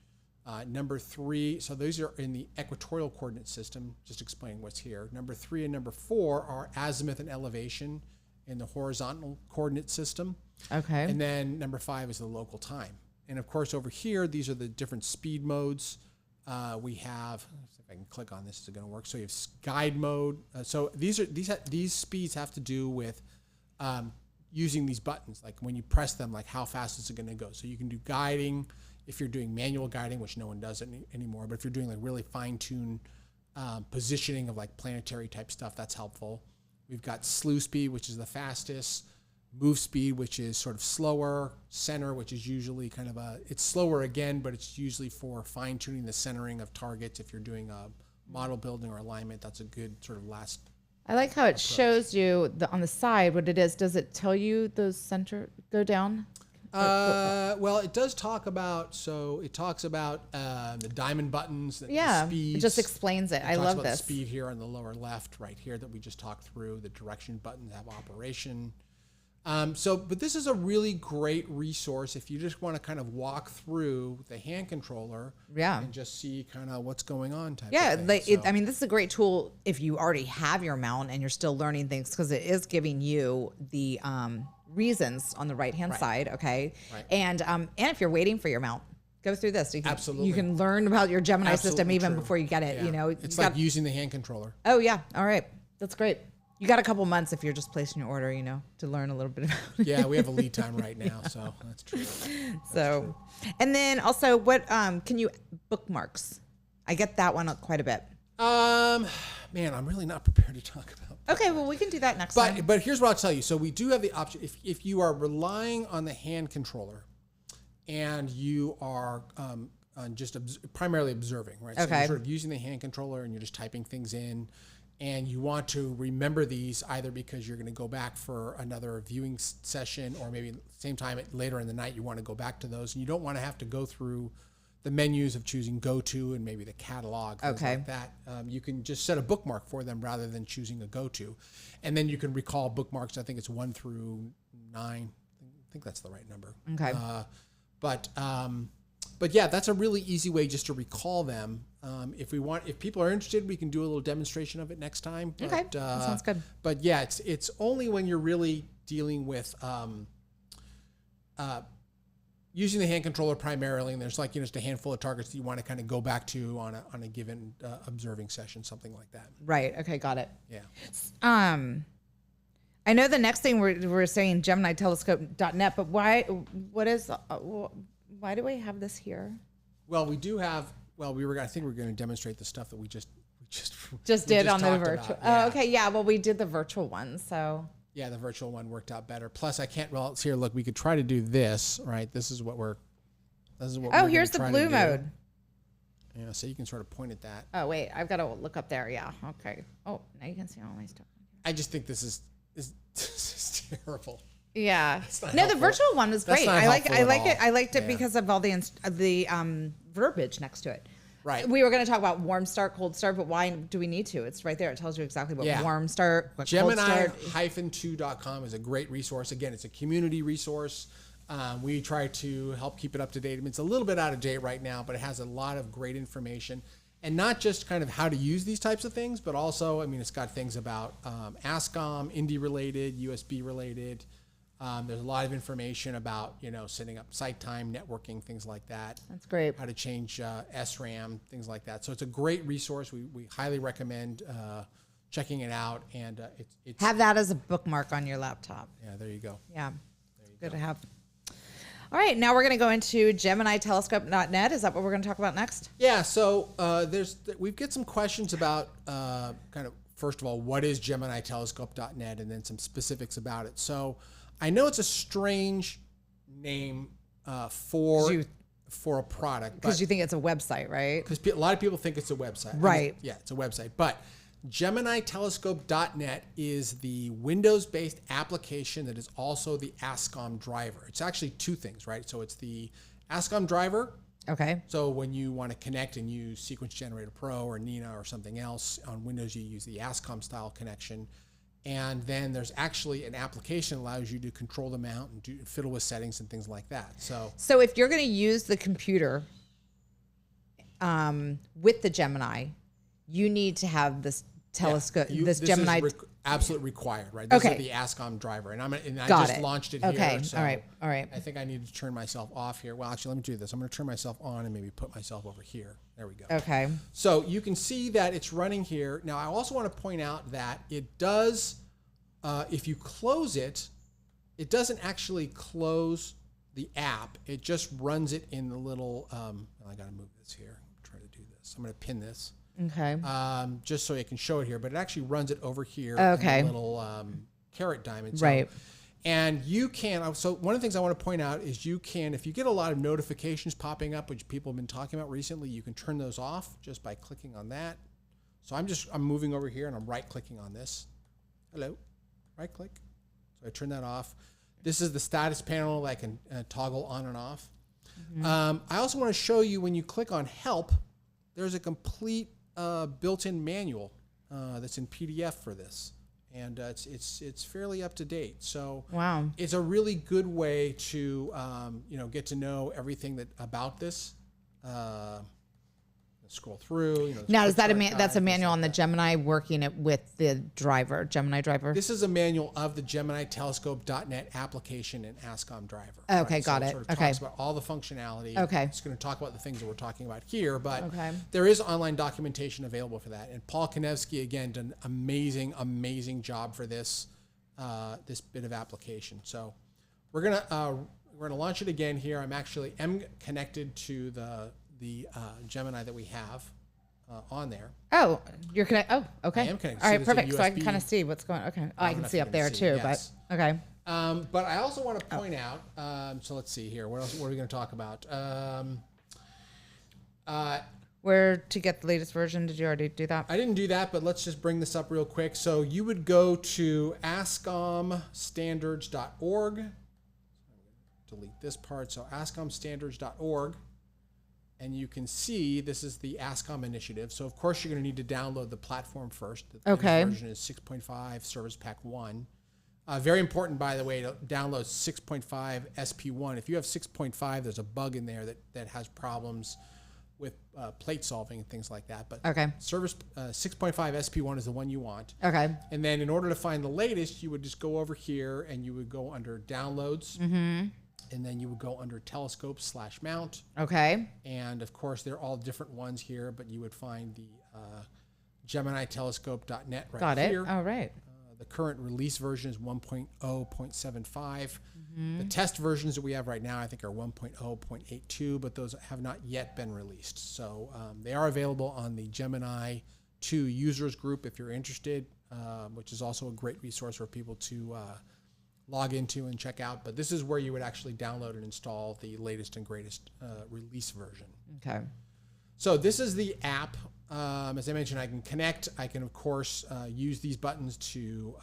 Number 3, so those are in the equatorial coordinate system, just explaining what's here. Number 3 and number 4 are azimuth and elevation in the horizontal coordinate system. Okay. And then number 5 is the local time. And of course, over here, these are the different speed modes. We have, let's see if I can click on this, is it going to work? So you have guide mode. So these speeds have to do with using these buttons. Like when you press them, like how fast is it going to go? So you can do guiding if you're doing manual guiding, which no one does anymore. But if you're doing like really fine-tuned positioning of like planetary type stuff, that's helpful. We've got slew speed, which is the fastest. Move speed, which is sort of slower. Center, which is usually kind of it's slower again, but it's usually for fine-tuning the centering of targets. If you're doing a model building or alignment, that's a good sort of last. I like how it shows you on the side what it is. Does it tell you those center go down? Well, it does talk about, it talks about the diamond buttons, the speeds. It just explains it. I love this. The speed here on the lower left, right here that we just talked through. The direction buttons have operation. But this is a really great resource if you just want to kind of walk through the hand controller and just see kind of what's going on type of thing. I mean, this is a great tool if you already have your mount and you're still learning things, because it is giving you the reasons on the right-hand side, okay? Right. And if you're waiting for your mount, go through this. You can learn about your Gemini system even before you get it. Yeah. You know, it's like using the hand controller. Oh, yeah. All right. That's great. You got a couple months if you're just placing your order, to learn a little bit about it. Yeah, we have a lead time right now, so that's true. And then also, what can you bookmarks? I get that one quite a bit. Man, I'm really not prepared to talk about. Okay, well, we can do that next time. But here's what I'll tell you. So we do have the option if you are relying on the hand controller, and you are primarily observing, right? So you're sort of using the hand controller and you're just typing things in. And you want to remember these either because you're going to go back for another viewing session, or maybe same time later in the night you want to go back to those. And you don't want to have to go through the menus of choosing go to and maybe the catalog, things like that. You can just set a bookmark for them rather than choosing a go to. And then you can recall bookmarks. I think it's 1 through 9. I think that's the right number. Okay. But yeah, that's a really easy way just to recall them. If people are interested, we can do a little demonstration of it next time. But, okay, that sounds good. But yeah, it's only when you're really dealing with using the hand controller primarily, and there's just a handful of targets that you want to kind of go back to on a given observing session, something like that. Right. Okay. Got it. Yeah. I know the next thing we're saying GeminiTelescope.net, but why do we have this here? Well, we do have. Well, I think we're going to demonstrate the stuff that we just did on the virtual. Yeah. Oh, okay. Yeah. Well, we did the virtual one, so. Yeah, the virtual one worked out better. Plus, I can't. Well, it's here. Look, we could try to do this. Right. This is what. Oh, here's the blue mode. Yeah. So you can sort of point at that. Oh wait, I've got to look up there. Yeah. Okay. Oh, now you can see all my stuff. I just think this is terrible. Yeah. No, the virtual one was great. I like it. I liked it because of all the verbiage next to it. Right. We were going to talk about warm start, cold start, but why do we need to? It's right there. It tells you exactly what warm start, what cold start. Gemini-2.com is a great resource. Again, it's a community resource. We try to help keep it up to date. I mean, it's a little bit out of date right now, but it has a lot of great information. And not just kind of how to use these types of things, but also, I mean, it's got things about ASCOM, Indy related, USB related. There's a lot of information about, setting up site time, networking, things like that. That's great. How to change SRAM, things like that. So it's a great resource. We highly recommend checking it out. And it's have that as a bookmark on your laptop. Yeah, there you go. Yeah, good to have. All right, now we're going to go into GeminiTelescope.net. Is that what we're going to talk about next? Yeah, so we've got some questions about kind of, first of all, what is GeminiTelescope.net, and then some specifics about it. So I know it's a strange name for a product. Because you think it's a website, right? Because a lot of people think it's a website. Right. Yeah, it's a website. But GeminiTelescope.net is the Windows-based application that is also the ASCOM driver. It's actually two things, right? So it's the ASCOM driver. Okay. So when you want to connect and use Sequence Generator Pro or Nina or something else on Windows, you use the ASCOM style connection. And then there's actually an application that allows you to control the mount and fiddle with settings and things like that. So if you're going to use the computer with the Gemini, you need to have this telescope, Yeah, this Gemini. Is absolutely required, right? This Okay. is the ASCOM driver, and I Got just it. launched it Okay. here. So All right. I think I need to turn myself off here. Well, actually, let me do this. I'm going to turn myself on and maybe put myself over here. There we go. Okay. So you can see that it's running here. Now, I also want to point out that it does, if you close it, it doesn't actually close the app. It just runs it in the little, I got to move this here. Try to do this. I'm going to pin this. Okay. Just so I can show it here, but it actually runs it over here. Okay. In the little caret diamond. So, Right. and you can, so one of the things I want to point out is you can, if you get a lot of notifications popping up, which people have been talking about recently, you can turn those off just by clicking on that. So I'm moving over here and I'm right clicking on this. Hello, right click. So I turn that off. This is the status panel that I can toggle on and off. Mm-hmm. I also want to show you when you click on help, there's a complete built-in manual that's in PDF for this, and it's fairly up to date. So Wow. it's a really good way to get to know everything about this. Scroll through. Now, is that that's a manual on the Gemini working it with the Gemini driver? This is a manual of the Gemini Telescope.net application and ASCOM driver. Okay, right? got So it. Sort of Okay. talks about all the functionality. Okay. It's going to talk about the things that we're talking about here, but Okay. there is online documentation available for that. And Paul Konevsky, again, did an amazing job for this this bit of application. So we're gonna launch it again here. I'm connected to the Gemini that we have on there. Oh, you're connected. Oh, okay. I am connected. All See, right, there's a perfect. So I can USB. kind of see what's going on. Okay. Oh, I can if see you up can there see, too, yes. but okay. But I also want to point out, so let's see here. What are we going to talk about? Where to get the latest version? Did you already do that? I didn't do that, but let's just bring this up real quick. So you would go to ascomstandards.org. Delete this part. So ascomstandards.org. And you can see this is the ASCOM initiative. So, of course, you're going to need to download the platform first. The Okay. version is 6.5 Service Pack 1. Very important, by the way, to download 6.5 SP1. If you have 6.5, there's a bug in there that has problems with plate solving and things like that. But Okay. Service 6.5 SP1 is the one you want. Okay. And then in order to find the latest, you would just go over here and you would go under Downloads. Mm-hmm. And then you would go under Telescope/Mount. Okay. And of course, they're all different ones here, but you would find the GeminiTelescope.net right Got it. here. All right. The current release version is 1.0.75. The test versions that we have right now, I think, are 1.0.82, but those have not yet been released. So they are available on the Gemini 2 users group if you're interested, which is also a great resource for people to log into and check out. But this is where you would actually download and install the latest and greatest release version. Okay. So this is the app. As I mentioned, I can connect. I can, of course, use these buttons to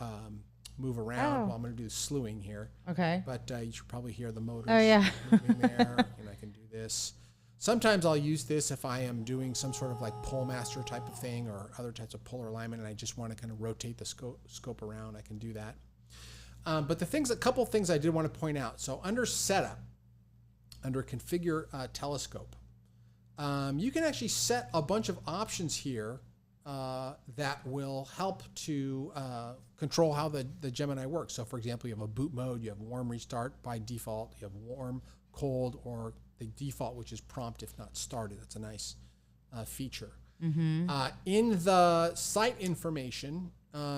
move around. Oh. Well, I'm going to do slewing here. Okay. But you should probably hear the motors Oh, yeah. moving there. And I can do this. Sometimes I'll use this if I am doing some sort of like pole master type of thing or other types of polar alignment, and I just want to kind of rotate the scope around. I can do that. But a couple things I did want to point out. So under Setup, under Configure Telescope, you can actually set a bunch of options here that will help to control how the Gemini works. So, for example, you have a boot mode, you have warm restart by default, you have warm, cold, or the default, which is prompt if not started. That's a nice feature. Mm-hmm. In the site information,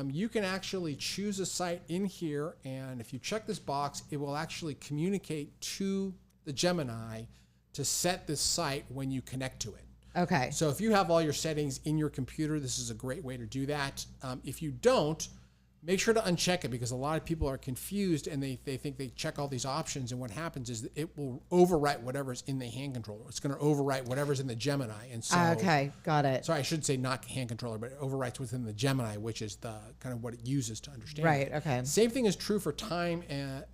you can actually choose a site in here, and if you check this box, it will actually communicate to the Gemini to set this site when you connect to it. Okay. So if you have all your settings in your computer, this is a great way to do that. If you don't, make sure to uncheck it, because a lot of people are confused and they think they check all these options, and what happens is that it will overwrite whatever's in the hand controller. It's going to overwrite whatever's in the Gemini. And so, Okay. Got it. sorry, I should say not hand controller, but it overwrites within the Gemini, which is the kind of what it uses to understand. Right. it. Okay. Same thing is true for time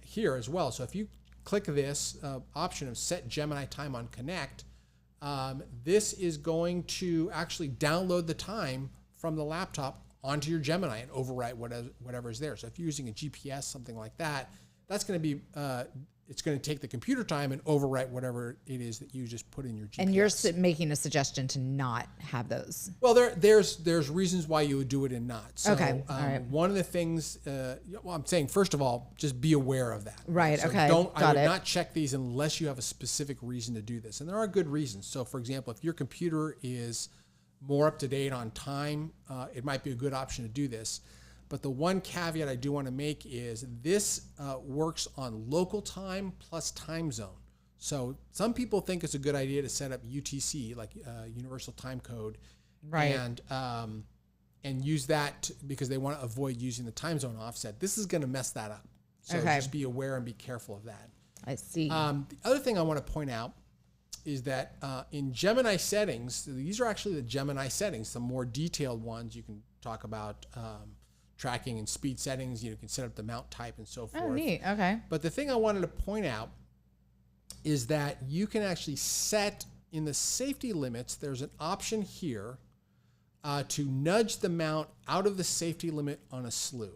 here as well. So if you click this option of set Gemini time on connect, this is going to actually download the time from the laptop onto your Gemini and overwrite whatever is there. So if you're using a GPS, something like that, that's going to be it's going to take the computer time and overwrite whatever it is that you just put in your GPS. And you're making a suggestion to not have those. Well, there's reasons why you would do it and not. So, okay. All right. One of the things, I'm saying, first of all, just be aware of that. Right. So okay. I would not check these unless you have a specific reason to do this. And there are good reasons. So, for example, if your computer is more up to date on time, it might be a good option to do this. But the one caveat I do want to make is this works on local time plus time zone. So some people think it's a good idea to set up UTC, like Universal Time Code, right? And use that because they want to avoid using the time zone offset. This is going to mess that up. So just be aware and be careful of that. I see. The other thing I want to point out is that in Gemini settings, these are actually the Gemini settings, some more detailed ones. You can talk about tracking and speed settings. You can set up the mount type and so forth. Oh, neat. Okay. But the thing I wanted to point out is that you can actually set in the safety limits. There's an option here to nudge the mount out of the safety limit on a slew.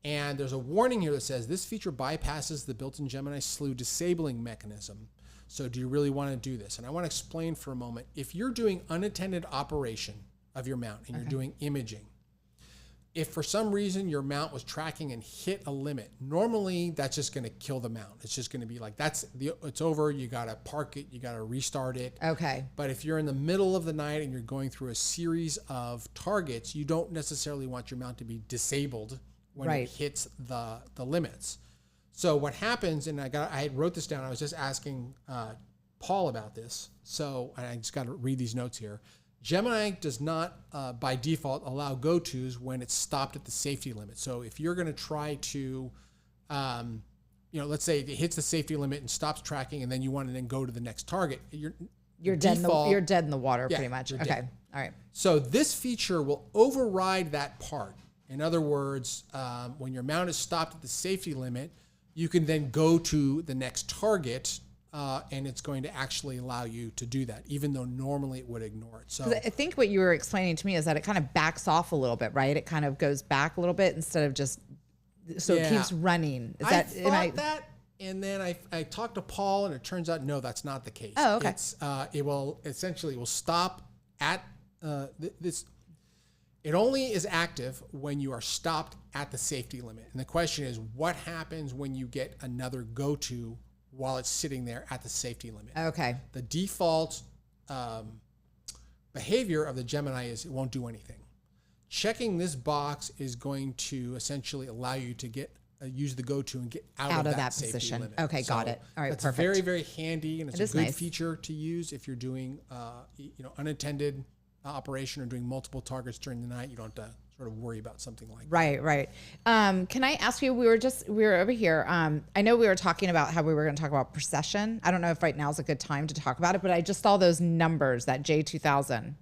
And there's a warning here that says this feature bypasses the built-in Gemini slew disabling mechanism. So do you really want to do this? And I want to explain for a moment. If you're doing unattended operation of your mount and you're doing imaging, if for some reason your mount was tracking and hit a limit, normally that's just going to kill the mount. It's just going to be like, it's over. You got to park it. You got to restart it. Okay. But if you're in the middle of the night and you're going through a series of targets, you don't necessarily want your mount to be disabled when it hits the limits. So what happens, and I wrote this down. I was just asking Paul about this. So I just got to read these notes here. Gemini does not, by default, allow go-tos when it's stopped at the safety limit. So if you're going to try to, let's say it hits the safety limit and stops tracking, and then you want to then go to the next target, you're dead. You're dead in the water, pretty much. Okay. Dead. All right. So this feature will override that part. In other words, when your mount is stopped at the safety limit, you can then go to the next target. And it's going to actually allow you to do that, even though normally it would ignore it. So I think what you were explaining to me is that it kind of backs off a little bit, right? It kind of goes back a little bit instead of just, it keeps running. I thought that, and then I talked to Paul, and it turns out, no, that's not the case. Oh, okay. It will stop at this. It only is active when you are stopped at the safety limit. And the question is, what happens when you get another go-to while it's sitting there at the safety limit? Okay. The default behavior of the Gemini is it won't do anything. Checking this box is going to essentially allow you to get use the go-to and get out of that safety position. limit. Okay, got it. All right, that's perfect. very, very handy, and it's a good nice. feature to use if you're doing unattended operation or doing multiple targets during the night. You don't have to sort of worry about something like that. Right. Can I ask you, we were over here. I know we were talking about how we were going to talk about precession. I don't know if right now is a good time to talk about it, but I just saw those numbers, that J2000.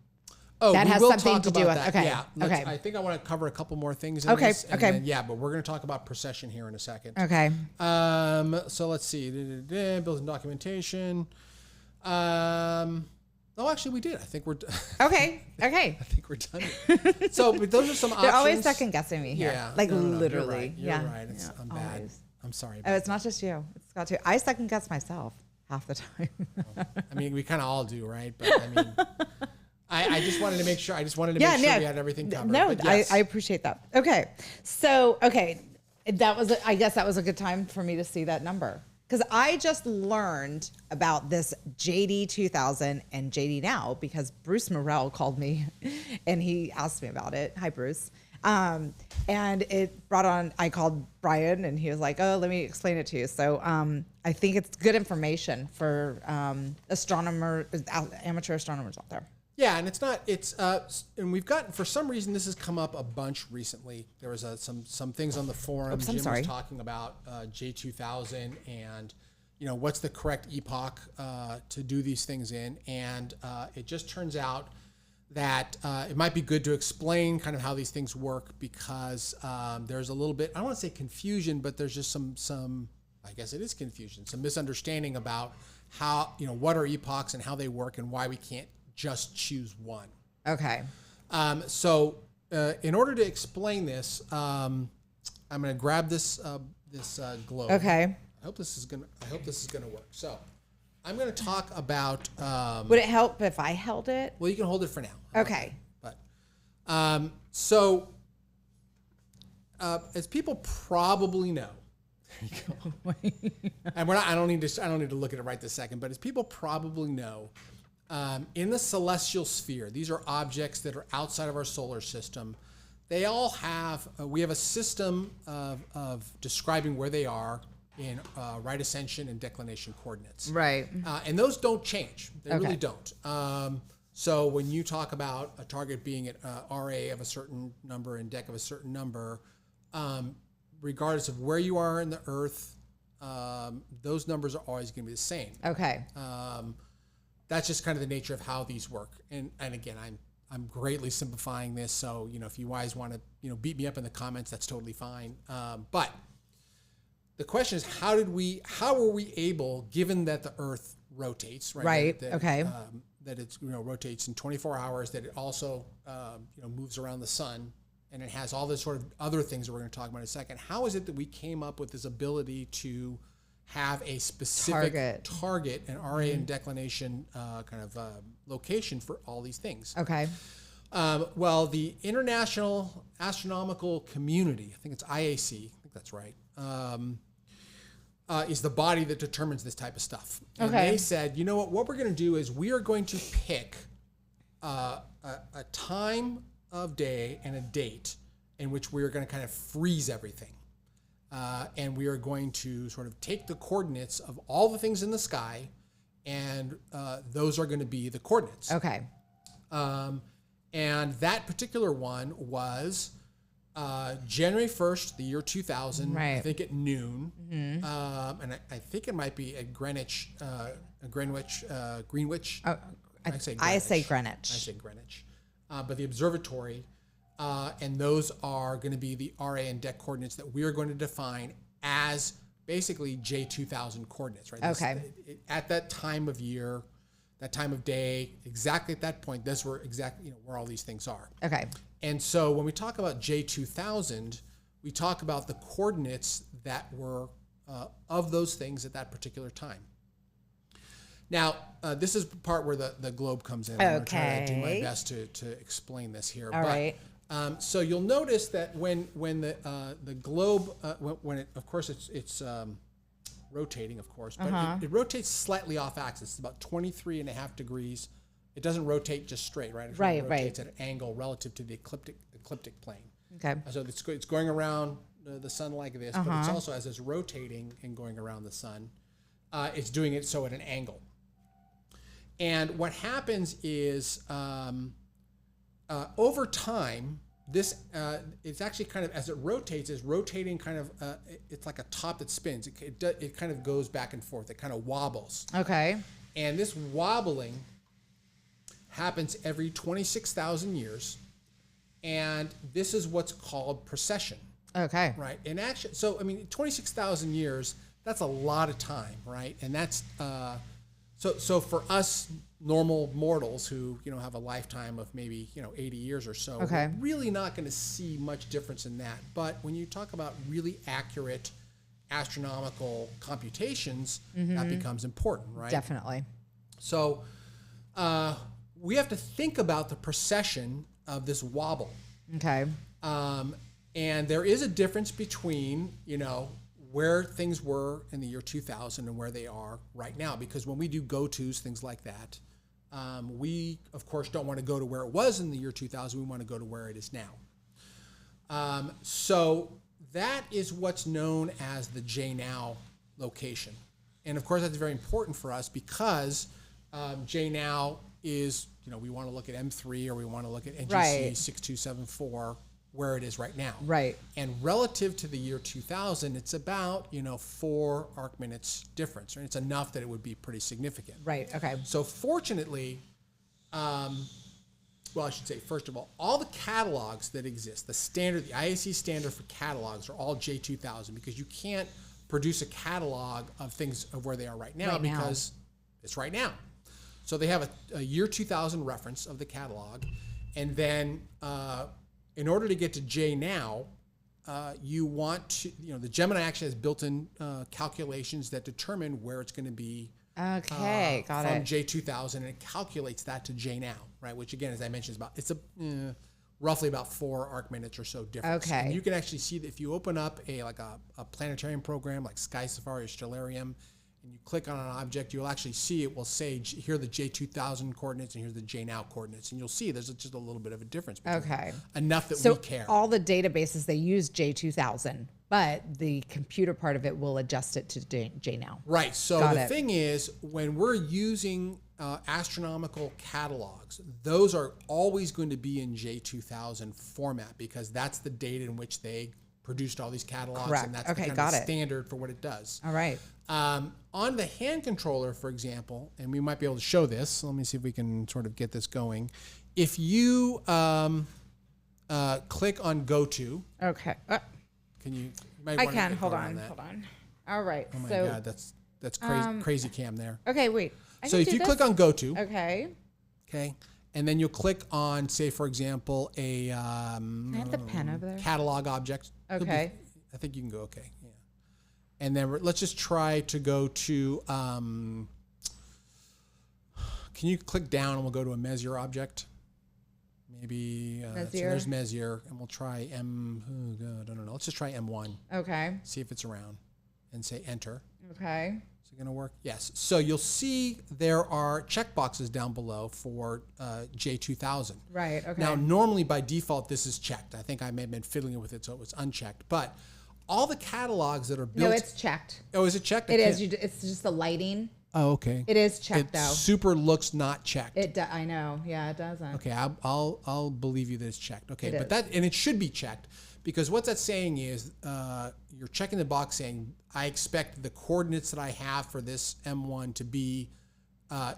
Oh, that we has will something talk to do about with, that. okay. Yeah. Okay. I think I want to cover a couple more things in Okay. this. Okay. Then, but we're going to talk about precession here in a second. Okay. So let's see. Built-in documentation. Actually, we did. I think we're Okay. I think we're done. So, but those are some options. They're always second guessing me here. Yeah. No, You're right. literally. You're right. I'm bad. Always. I'm sorry. Oh, it's not just you. It's got to. I second guess myself half the time. I mean, we kind of all do, right? But I mean, I just wanted to make sure. Make sure we had everything covered. No, but yes. I appreciate that. Okay. So, I guess that was a good time for me to see that number. Because I just learned about this J2000 and JNOW because Bruce Morrell called me and he asked me about it. Hi, Bruce. And it brought on, I called Brian and he was like, oh, let me explain it to you. So I think it's good information for amateur astronomers out there. Yeah, and and we've gotten, for some reason, this has come up a bunch recently. There was some things on the forum. Jim was talking about J2000 and, what's the correct epoch to do these things in. And it just turns out that it might be good to explain kind of how these things work because there's a little bit, I don't want to say confusion, but there's just some I guess it is confusion, some misunderstanding about how, what are epochs and how they work and why we can't just choose one. Okay. So in order to explain this, I'm going to grab this globe. Okay. I hope this is gonna work. So, I'm gonna talk about. Would it help if I held it? Well, you can hold it for now. Okay. But as people probably know, there you go. And I don't need to look at it right this second. But as people probably know, in the celestial sphere, these are objects that are outside of our solar system. They all have. We have a system of describing where they are in right ascension and declination coordinates. Right. And those don't change. They really don't. So when you talk about a target being at RA of a certain number and dec of a certain number, regardless of where you are in the Earth, those numbers are always going to be the same. Okay. That's just kind of the nature of how these work. And again, I'm greatly simplifying this. So, if you guys want to, beat me up in the comments, that's totally fine. But the question is, how were we able, given that the Earth rotates, right? Right. That it rotates in 24 hours, that it also moves around the sun, and it has all this sort of other things that we're going to talk about in a second. How is it that we came up with this ability to have a specific target and RA and declination location for all these things? Okay. Well, the International Astronomical Community, I think it's IAC, I think that's right, is the body that determines this type of stuff. And they said, you know what we're going to do is we are going to pick a time of day and a date in which we are going to kind of freeze everything. And we are going to sort of take the coordinates of all the things in the sky, and those are going to be the coordinates. Okay. And that particular one was January 1st, the year 2000, I think at noon. Mm-hmm. And I think it might be at Greenwich. Greenwich. Oh, I say Greenwich. But the Observatory, and those are going to be the RA and dec coordinates that we are going to define as basically J2000 coordinates, right? Okay. At that time of year, that time of day, exactly at that point, that's where exactly where all these things are. Okay. And so when we talk about J2000, we talk about the coordinates that were of those things at that particular time. Now, this is the part where the globe comes in. I'm going to try to do my best to explain this here. All right. So you'll notice that when the globe, when it, of course, it's rotating, of course, but it rotates slightly off axis. It's about 23.5 degrees. It doesn't rotate just straight, right? It rotates at an angle relative to the ecliptic plane. Okay. So it's going around the sun like this, but it's also, as it's rotating and going around the sun, it's doing it so at an angle. And what happens is over time, this it's actually kind of, as it rotates, is rotating kind of, it's like a top that spins. It kind of goes back and forth. It kind of wobbles. Okay. And this wobbling happens every 26,000 years. And this is what's called precession. Okay. Right. And actually, 26,000 years, that's a lot of time, right? And that's, so for us normal mortals who, have a lifetime of maybe, 80 years or so, we're really not going to see much difference in that. But when you talk about really accurate astronomical computations, that becomes important, right? Definitely. So we have to think about the precession of this wobble. Okay. And there is a difference between, where things were in the year 2000 and where they are right now. Because when we do go-tos, things like that, we, of course, don't want to go to where it was in the year 2000. We want to go to where it is now. So that is what's known as the JNOW location. And, of course, that's very important for us because JNOW is, we want to look at M3 or we want to look at NGC 6274, where it is right now. Right. And relative to the year 2000, it's about, 4 arc minutes difference. Right? It's enough that it would be pretty significant. Right. Okay. So fortunately, I should say, first of all the catalogs that exist, the IAC standard for catalogs are all J2000 because you can't produce a catalog of things of where they are right now because it's right now. So they have a year 2000 reference of the catalog. And then in order to get to JNOW, you want to, the Gemini actually has built-in calculations that determine where it's going to be. Okay, got it. From J2000, and it calculates that to JNOW, right? Which again, as I mentioned, it's roughly about 4 arc minutes or so difference. Okay. And you can actually see that if you open up a planetarium program like Sky Safari or Stellarium, and you click on an object, you'll actually see it will say, here are the J2000 coordinates and here's the JNOW coordinates. And you'll see there's just a little bit of a difference between enough that we care. So all the databases, they use J2000, but the computer part of it will adjust it to JNOW. Right. So the thing is, when we're using astronomical catalogs, those are always going to be in J2000 format because that's the date in which they produced all these catalogs. Correct. And that's the kind of standard for what it does. All right. On the hand controller, for example, and we might be able to show this. So let me see if we can sort of get this going. If you click on Go To. Okay. Can you? I can. Hold on. All right. Oh my God, that's crazy, crazy cam there. Okay, wait. So if you click on Go To. Okay. Okay. And then you'll click on, say, for example, I have the pen over there. Catalog object. Okay. I think you can go okay. Yeah. And then let's just try to go to, can you click down and we'll go to a Messier object? Maybe, so there's Messier, and we'll try I don't know. Let's just try M1. Okay. See if it's around and say enter. Okay. Is it going to work? Yes. So you'll see there are checkboxes down below for J2000. Right. Okay. Now, normally by default, this is checked. I think I may have been fiddling with it, so it was unchecked. But all the catalogs that are built. No, it's checked. Oh, is it checked? It is. It's just the lighting. Oh, okay. It is checked, though. Super looks not checked. I know. Yeah, it doesn't. Okay, I'll believe you that it's checked. Okay, and it should be checked because what that's saying is you're checking the box saying I expect the coordinates that I have for this M1 to be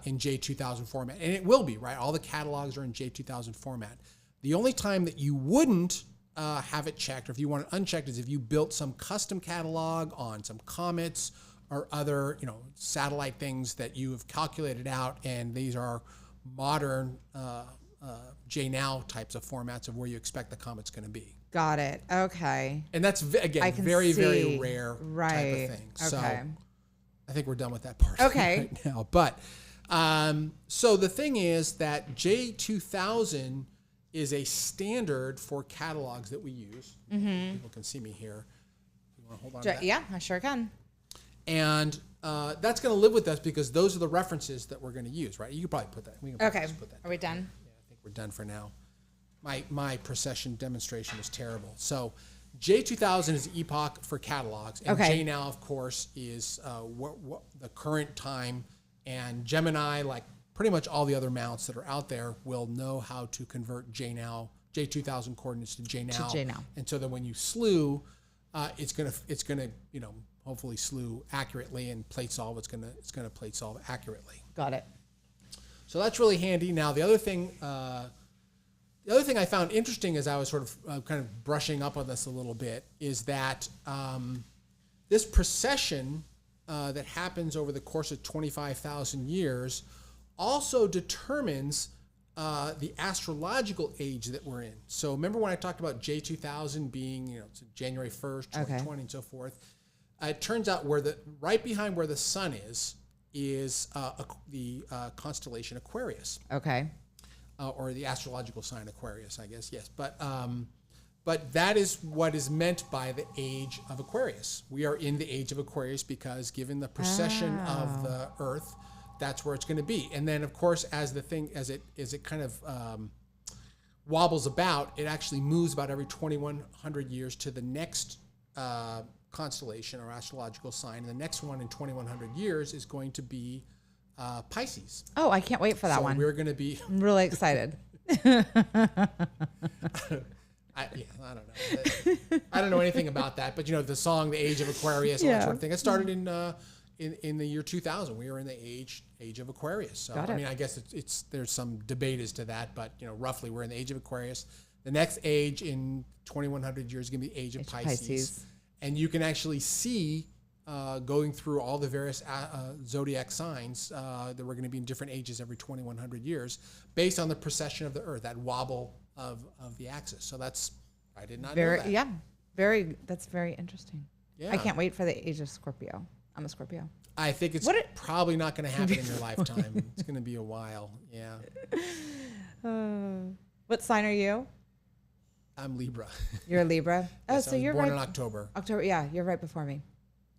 in J2000 format, and it will be, right? All the catalogs are in J2000 format. The only time that you wouldn't have it checked, or if you want it unchecked, is if you built some custom catalog on some comets or other, satellite things that you have calculated out, and these are modern JNOW types of formats of where you expect the comet's going to be. Got it. Okay. And that's again very very rare type of thing. So okay. I think we're done with that part right now. But so the thing is that J2000 is a standard for catalogs that we use. Mm-hmm. People can see me here. You want to hold on to that? Yeah, I sure can. And that's going to live with us because those are the references that we're going to use, right? You can probably put that. We can just put that. Are we done? Yeah, I think we're done for now. My precession demonstration is terrible. So J2000 is Epoch for catalogs, and JNOW, of course, is the current time. And Gemini, like pretty much all the other mounts that are out there, will know how to convert J2000 coordinates to JNOW. And so that when you slew, it's gonna hopefully slew accurately, and plate solve. It's gonna plate solve accurately. Got it. So that's really handy. Now the other thing I found interesting as I was sort of kind of brushing up on this a little bit is that this precession that happens over the course of 25,000 years also determines the astrological age that we're in. So remember when I talked about J2000 being it's January 1st, 2020, and so forth. It turns out right behind where the sun is the constellation Aquarius. Okay. Or the astrological sign Aquarius, I guess. Yes, but that is what is meant by the age of Aquarius. We are in the age of Aquarius because, given the precession of the Earth, that's where it's going to be. And then, of course, as it kind of wobbles about, it actually moves about every 2,100 years to the next constellation or astrological sign. And the next one in 2,100 years is going to be Pisces. Oh, I can't wait for that one. We're going to be... I'm really excited. I don't know. I don't know anything about that, but the song "The Age of Aquarius" and that sort of thing. It started in the year 2000. We are in the age of Aquarius. So I mean, I guess there's some debate as to that, but roughly we're in the age of Aquarius. The next age in 2,100 years is going to be the age of Pisces, and you can actually see. Going through all the various zodiac signs that we're going to be in different ages every 2,100 years based on the precession of the Earth, that wobble of the axis. So I did not know that. Yeah. That's very interesting. Yeah. I can't wait for the age of Scorpio. I'm a Scorpio. I think it's probably not going to happen in your lifetime. It's going to be a while. Yeah. What sign are you? I'm Libra. You're a Libra. Oh, Yes, so I was you're born right. in October. October. Yeah, you're right before me.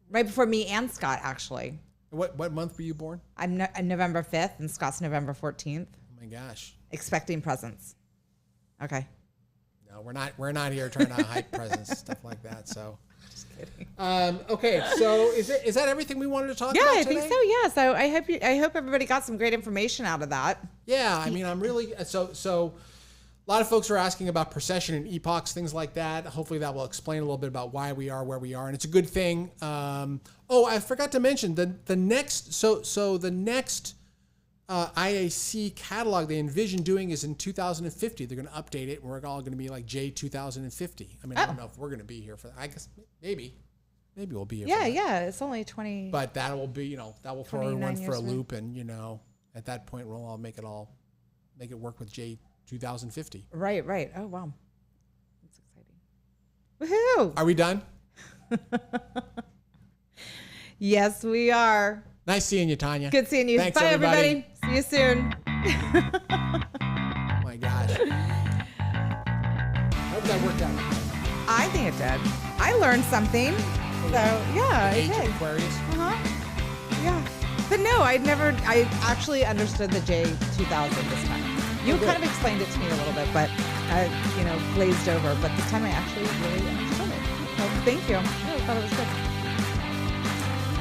Right before me and Scott, actually. What month were you born? I'm November 5th and Scott's November 14th. Oh my gosh. Expecting presents. Okay. No, we're not here trying to hype presents and stuff like that. So. Just kidding. Okay, so is that everything we wanted to talk about Yeah, I today? think so. Yeah. So I hope everybody got some great information out of that. Yeah, I mean, I'm really so. A lot of folks are asking about precession and epochs, things like that. Hopefully, that will explain a little bit about why we are where we are, and it's a good thing. I forgot to mention the next. The next IAC catalog they envision doing is in 2050. They're going to update it, and we're all going to be like J2000 and 50. I mean, I don't know if we're going to be here for that. I guess maybe we'll be here. Yeah, for that. yeah. It's only 20. But that will be, that will throw 29 everyone for a years, loop, and at that point we'll all make it work with J2050. Right. Oh wow, that's exciting. Woohoo! Are we done? Yes, we are. Nice seeing you, Tanya. Good seeing you. Thanks, Bye, everybody. See you soon. Oh my gosh. I hope that worked out. I think it did. I learned something. So yeah, I Age did. of Aquarius. Yeah. But no, I actually understood the J2000 this time. You kind of explained it to me a little bit, but glazed over. But this time I actually really understood it. So thank you. I thought it was good.